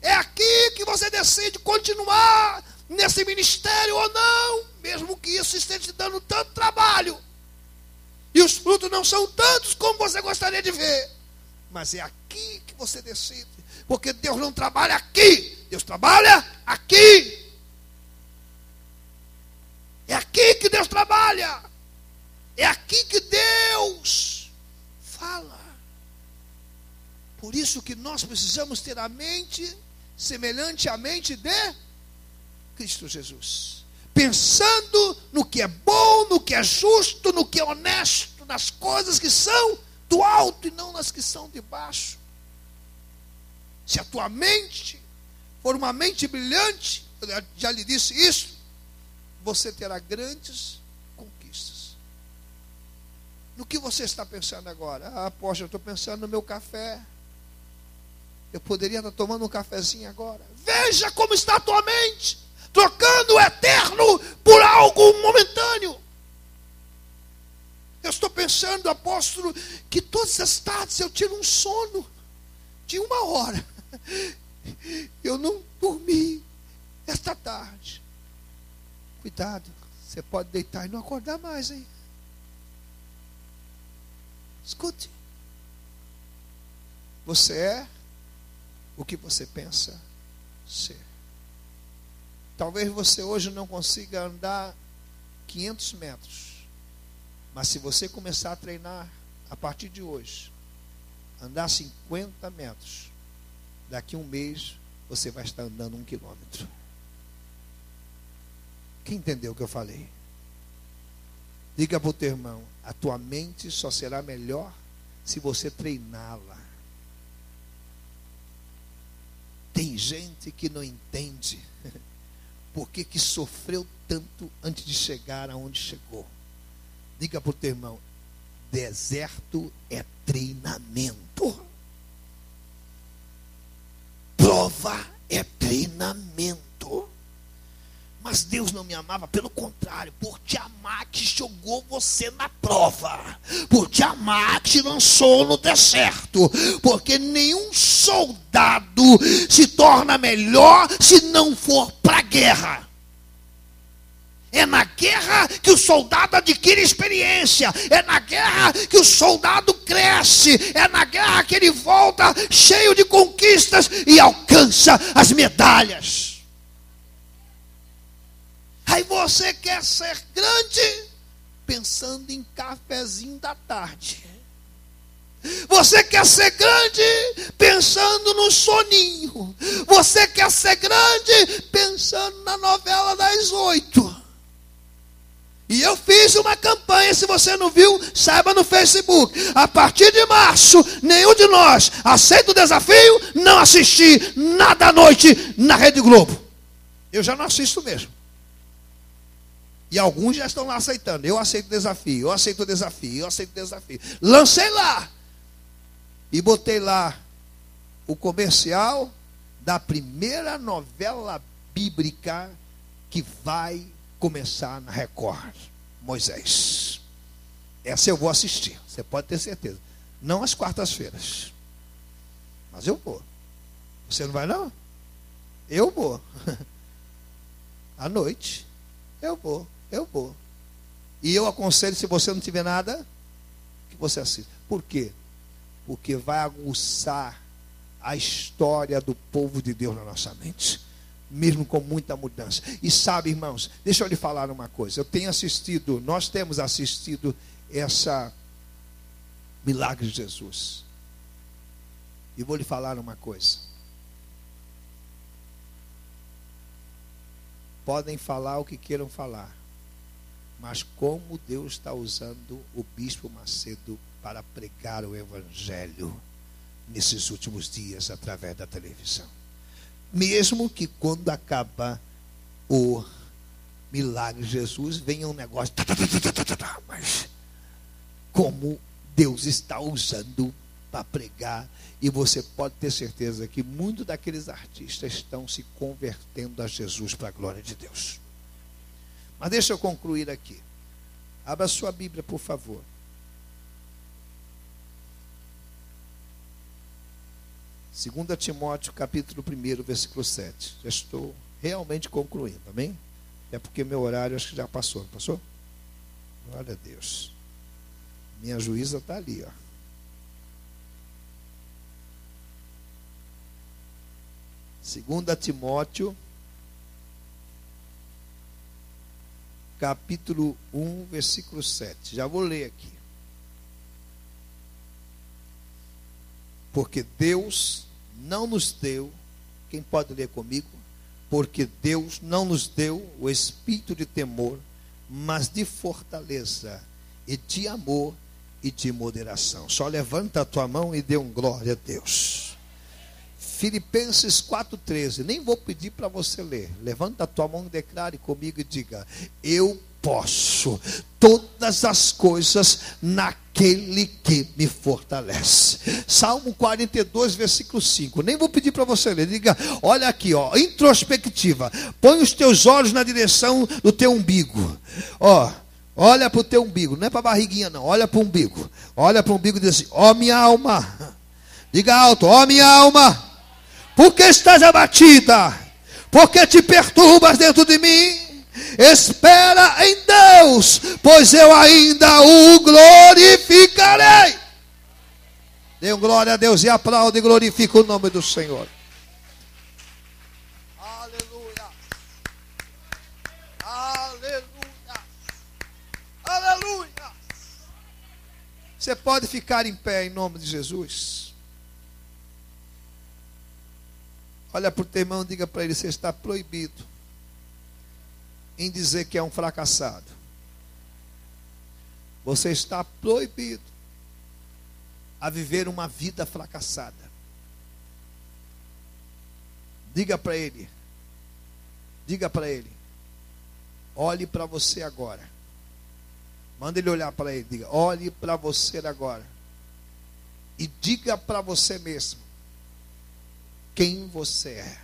É aqui que você decide continuar nesse ministério ou não, mesmo que isso esteja te dando tanto trabalho e os frutos não são tantos como você gostaria de ver. Mas é aqui que você decide, porque Deus não trabalha aqui, Deus trabalha aqui. É aqui que Deus trabalha, é aqui que Deus fala. Por isso que nós precisamos ter a mente semelhante à mente de Cristo Jesus, pensando no que é bom, no que é justo, no que é honesto, nas coisas que são do alto e não nas que são de baixo. Se a tua mente for uma mente brilhante, eu já lhe disse isso, você terá grandes conquistas. No que você está pensando agora? Poxa, eu estou pensando no meu café. Eu poderia estar tomando um cafezinho agora. Veja como está a tua mente, trocando o eterno por algo momentâneo. Eu estou pensando, apóstolo, que todas as tardes eu tiro um sono de 1 hora. Eu não dormi esta tarde. Cuidado, você pode deitar e não acordar mais, hein? Escute. Você é o que você pensa ser. Talvez você hoje não consiga andar 500 metros. Mas se você começar a treinar a partir de hoje, andar 50 metros, daqui a 1 mês você vai estar andando 1 quilômetro. Quem entendeu o que eu falei? Diga para o teu irmão: a tua mente só será melhor se você treiná-la. Tem gente que não entende porque que sofreu tanto antes de chegar aonde chegou. Diga para o teu irmão: deserto é treinamento. Prova é treinamento. Mas Deus não me amava, pelo contrário, por te amar que jogou você na prova, por te amar que te lançou no deserto, porque nenhum soldado se torna melhor se não for para a guerra. É na guerra que o soldado adquire experiência, é na guerra que o soldado cresce, é na guerra que ele volta cheio de conquistas e alcança as medalhas. Aí você quer ser grande pensando em cafezinho da tarde. Você quer ser grande pensando no soninho. Você quer ser grande pensando na novela das 8. E eu fiz uma campanha, se você não viu, saiba no Facebook. A partir de março, nenhum de nós aceita o desafio, não assistir nada à noite na Rede Globo. Eu já não assisto mesmo. E alguns já estão lá aceitando. Eu aceito o desafio, eu aceito o desafio, eu aceito o desafio. Lancei lá. E botei lá o comercial da primeira novela bíblica que vai começar na Record, Moisés. Essa eu vou assistir, você pode ter certeza. Não às quartas-feiras, mas eu vou. Você não vai não? Eu vou. À noite, eu vou. E eu aconselho, se você não tiver nada, que você assista. Por quê? Porque vai aguçar a história do povo de Deus na nossa mente, mesmo com muita mudança. E sabe, irmãos, deixa eu lhe falar uma coisa. Nós temos assistido essa milagre de Jesus. E vou lhe falar uma coisa. Podem falar o que queiram falar, mas como Deus está usando o Bispo Macedo para pregar o Evangelho nesses últimos dias através da televisão. Mesmo que quando acaba o milagre de Jesus, venha um negócio, mas como Deus está usando para pregar, e você pode ter certeza que muitos daqueles artistas estão se convertendo a Jesus para a glória de Deus. Mas deixa eu concluir aqui. Abra sua Bíblia, por favor. 2 Timóteo, capítulo 1, versículo 7. Já estou realmente concluindo, amém? É porque meu horário acho que já passou, não passou? Glória a Deus. Minha juíza está ali, ó. Segunda Timóteo, capítulo 1, versículo 7. Já vou ler aqui. Porque Deus não nos deu, quem pode ler comigo? Porque Deus não nos deu o espírito de temor, mas de fortaleza e de amor e de moderação. Só levanta a tua mão e dê um glória a Deus. Filipenses 4,13. Nem vou pedir para você ler. Levanta a tua mão e declare comigo e diga: eu posso todas as coisas naquele que me fortalece. Salmo 42, versículo 5. Nem vou pedir para você ler. Diga, olha aqui, ó, introspectiva. Põe os teus olhos na direção do teu umbigo. Ó, olha para o teu umbigo. Não é para a barriguinha não, olha para o umbigo. Olha para o umbigo e diz assim: ó minha alma. Diga alto: ó minha alma, por que estás abatida? Por que te perturbas dentro de mim? Espera em Deus, pois eu ainda o glorificarei. Dê glória a Deus e aplaude e glorifica o nome do Senhor. Aleluia. Aleluia. Aleluia. Você pode ficar em pé em nome de Jesus. Olha para o teu irmão e diga para ele: você está proibido em dizer que é um fracassado. Você está proibido a viver uma vida fracassada. Diga para ele, olhe para você agora. Manda ele olhar para ele, diga: olhe para você agora. E diga para você mesmo quem você é.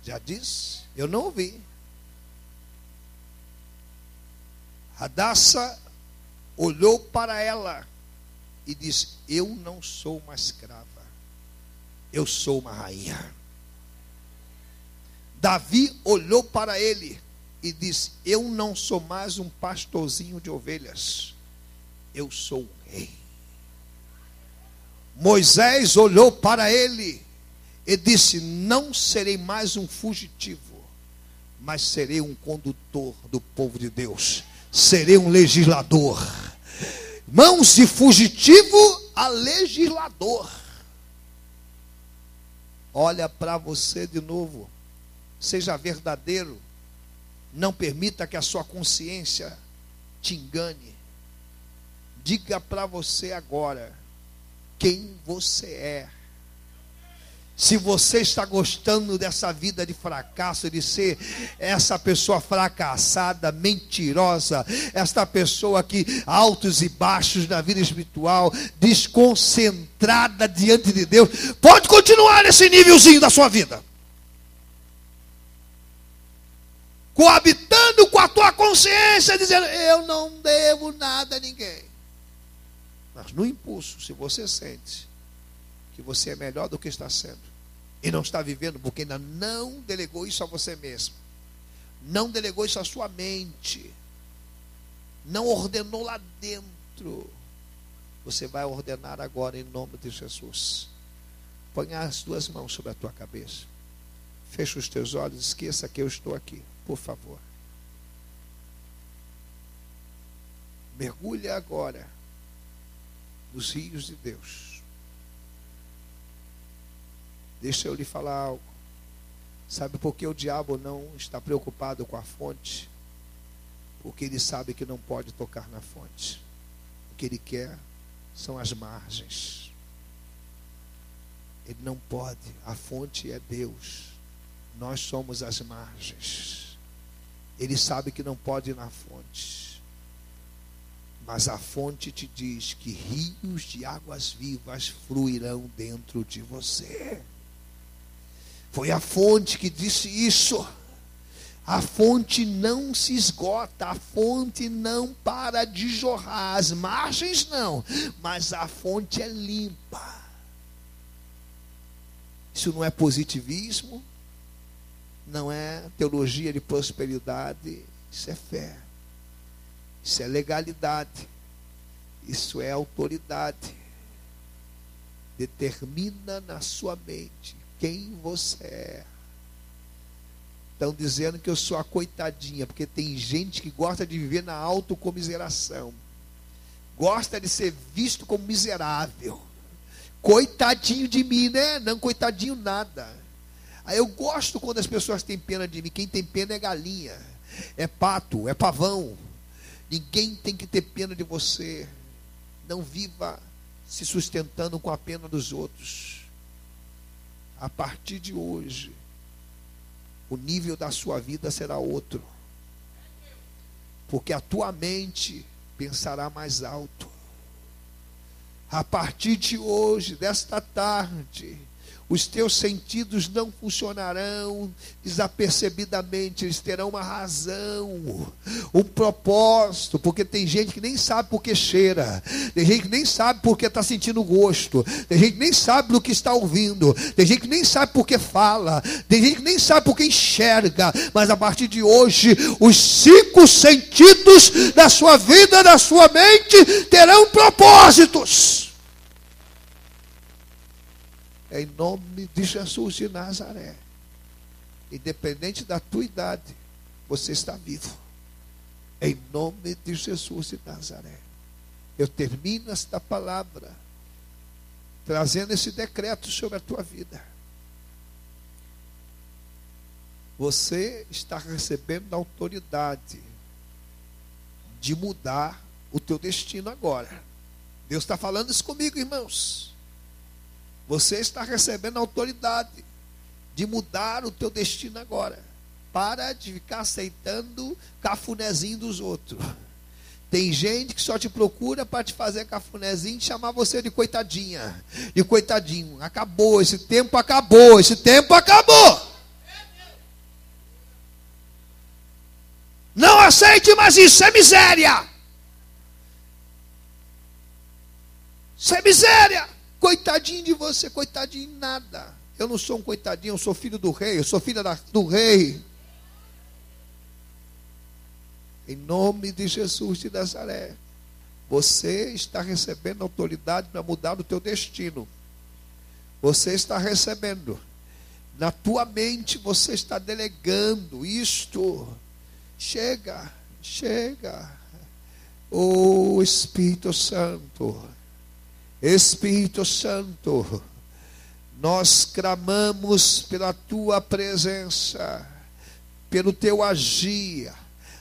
Já disse? Eu não ouvi. Hadassah olhou para ela e disse: eu não sou uma escrava, eu sou uma rainha. Davi olhou para ele e disse: eu não sou mais um pastorzinho de ovelhas, eu sou um rei. Moisés olhou para ele e disse: não serei mais um fugitivo, mas serei um condutor do povo de Deus, serei um legislador. Mãos de fugitivo a legislador. Olha para você de novo. Seja verdadeiro. Não permita que a sua consciência te engane. Diga para você agora quem você é. Se você está gostando dessa vida de fracasso, de ser essa pessoa fracassada, mentirosa, esta pessoa que altos e baixos na vida espiritual, desconcentrada diante de Deus, pode continuar nesse nívelzinho da sua vida, coabitando com a tua consciência, dizendo: eu não devo nada a ninguém. Mas no impulso, se você sente que você é melhor do que está sendo, e não está vivendo, porque ainda não delegou isso a você mesmo, não delegou isso à sua mente, não ordenou lá dentro, você vai ordenar agora em nome de Jesus. Põe as duas mãos sobre a tua cabeça, fecha os teus olhos, esqueça que eu estou aqui, por favor. Mergulha agora nos rios de Deus. Deixa eu lhe falar algo. Sabe por que o diabo não está preocupado com a fonte? Porque ele sabe que não pode tocar na fonte. O que ele quer são as margens. Ele não pode. A fonte é Deus. Nós somos as margens. Ele sabe que não pode ir na fonte. Mas a fonte te diz que rios de águas vivas fluirão dentro de você. Foi a fonte que disse isso. A fonte não se esgota, a fonte não para de jorrar, as margens não, mas a fonte é limpa. Isso não é positivismo, não é teologia de prosperidade, isso é fé, isso é legalidade, isso é autoridade. Determina na sua mente quem você é. Estão dizendo que eu sou a coitadinha, porque tem gente que gosta de viver na autocomiseração, gosta de ser visto como miserável. Coitadinho de mim, né? Não, coitadinho nada. Aí eu gosto quando as pessoas têm pena de mim. Quem tem pena é galinha, é pato, é pavão. Ninguém tem que ter pena de você. Não viva se sustentando com a pena dos outros. A partir de hoje, o nível da sua vida será outro. Porque a tua mente pensará mais alto. A partir de hoje, desta tarde, os teus sentidos não funcionarão desapercebidamente, eles terão uma razão, um propósito, porque tem gente que nem sabe por que cheira, tem gente que nem sabe por que está sentindo gosto, tem gente que nem sabe do que está ouvindo, tem gente que nem sabe por que fala, tem gente que nem sabe por que enxerga, mas a partir de hoje, os 5 sentidos da sua vida, da sua mente, terão propósitos. Em nome de Jesus de Nazaré. Independente da tua idade, você está vivo. Em nome de Jesus de Nazaré. Eu termino esta palavra trazendo esse decreto sobre a tua vida. Você está recebendo a autoridade de mudar o teu destino agora. Deus está falando isso comigo, irmãos. Você está recebendo a autoridade de mudar o teu destino agora. Para de ficar aceitando cafunézinho dos outros. Tem gente que só te procura para te fazer cafunézinho e chamar você de coitadinha, de coitadinho. Acabou, esse tempo acabou, esse tempo acabou. Não aceite mais isso, é miséria. Isso é miséria. Coitadinho de você, coitadinho nada. Eu não sou um coitadinho, eu sou filho do rei, eu sou filha do rei. Em nome de Jesus de Nazaré, você está recebendo autoridade para mudar o teu destino. Você está recebendo. Na tua mente você está delegando isto. Chega, chega. Oh Espírito Santo, Espírito Santo, nós clamamos pela tua presença, pelo teu agir.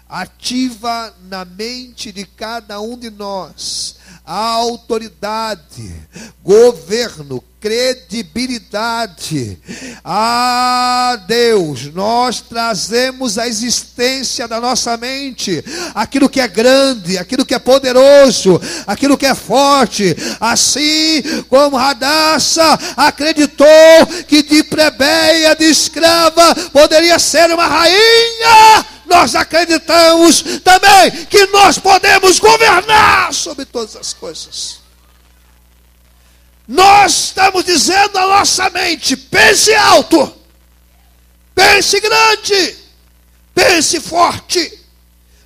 Ativa na mente de cada um de nós a autoridade, governo, credibilidade. Ah, Deus, nós trazemos à existência da nossa mente aquilo que é grande, aquilo que é poderoso, aquilo que é forte. Assim como Radassa acreditou que de plebeia, de escrava, poderia ser uma rainha, nós acreditamos também que nós podemos governar sobre todas as coisas. Nós estamos dizendo à nossa mente: pense alto, pense grande, pense forte.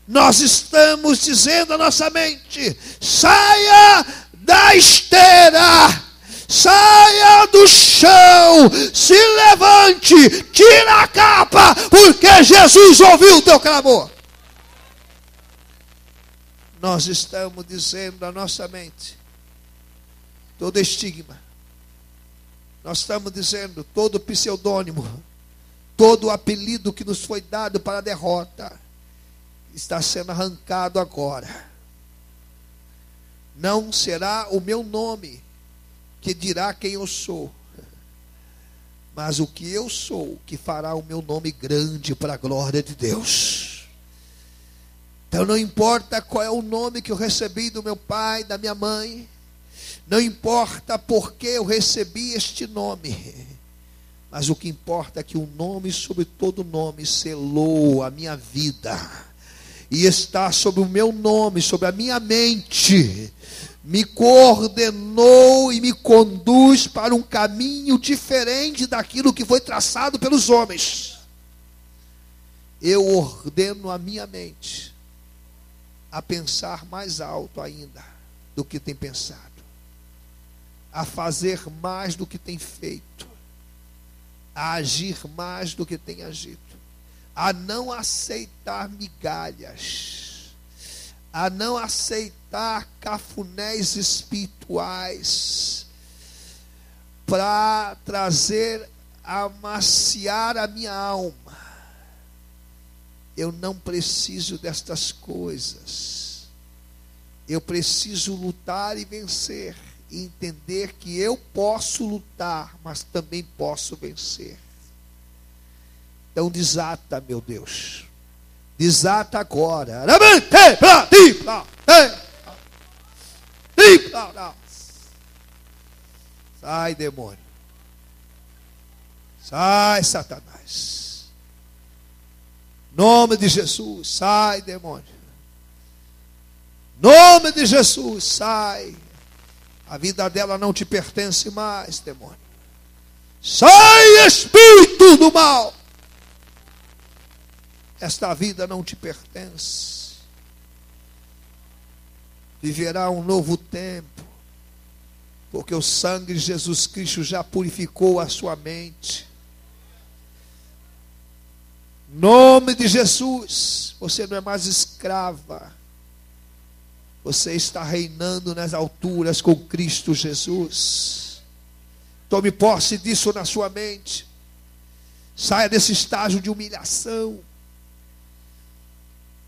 Nós estamos dizendo à nossa mente: saia da esteira, saia do chão, se levante, tira a capa, porque Jesus ouviu o teu clamor. Nós estamos dizendo à nossa mente: todo estigma, nós estamos dizendo todo pseudônimo, todo apelido que nos foi dado para a derrota, está sendo arrancado agora. Não será o meu nome que dirá quem eu sou, mas o que eu sou que fará o meu nome grande para a glória de Deus. Então não importa qual é o nome que eu recebi do meu pai, da minha mãe, não importa porque eu recebi este nome, mas o que importa é que o nome sobre todo nome selou a minha vida, e está sobre o meu nome, sobre a minha mente, me coordenou e me conduz para um caminho diferente daquilo que foi traçado pelos homens. Eu ordeno a minha mente a pensar mais alto ainda do que tem pensado, a fazer mais do que tem feito, a agir mais do que tem agido, a não aceitar migalhas, a não aceitar cafunés espirituais para trazer, amaciar a minha alma. Eu não preciso destas coisas. Eu preciso lutar e vencer, e entender que eu posso lutar, mas também posso vencer. Então desata, meu Deus, desata agora. Sai, demônio. Sai, Satanás. Nome de Jesus, sai, demônio. Nome de Jesus, sai. A vida dela não te pertence mais, demônio. Sai, espírito do mal. Esta vida não te pertence. Viverá um novo tempo, porque o sangue de Jesus Cristo já purificou a sua mente. Nome de Jesus, você não é mais escrava. Você está reinando nas alturas com Cristo Jesus. Tome posse disso na sua mente. Saia desse estágio de humilhação.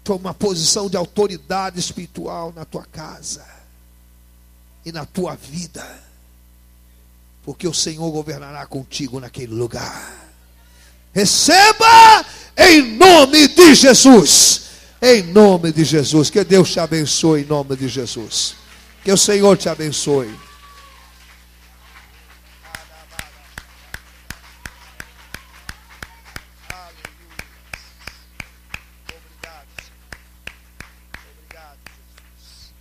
Tome uma posição de autoridade espiritual na tua casa e na tua vida, porque o Senhor governará contigo naquele lugar. Receba em nome de Jesus. Em nome de Jesus. Que Deus te abençoe em nome de Jesus. Que o Senhor te abençoe. Obrigado, Jesus.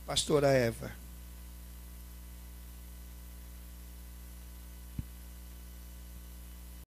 Pastora Eva.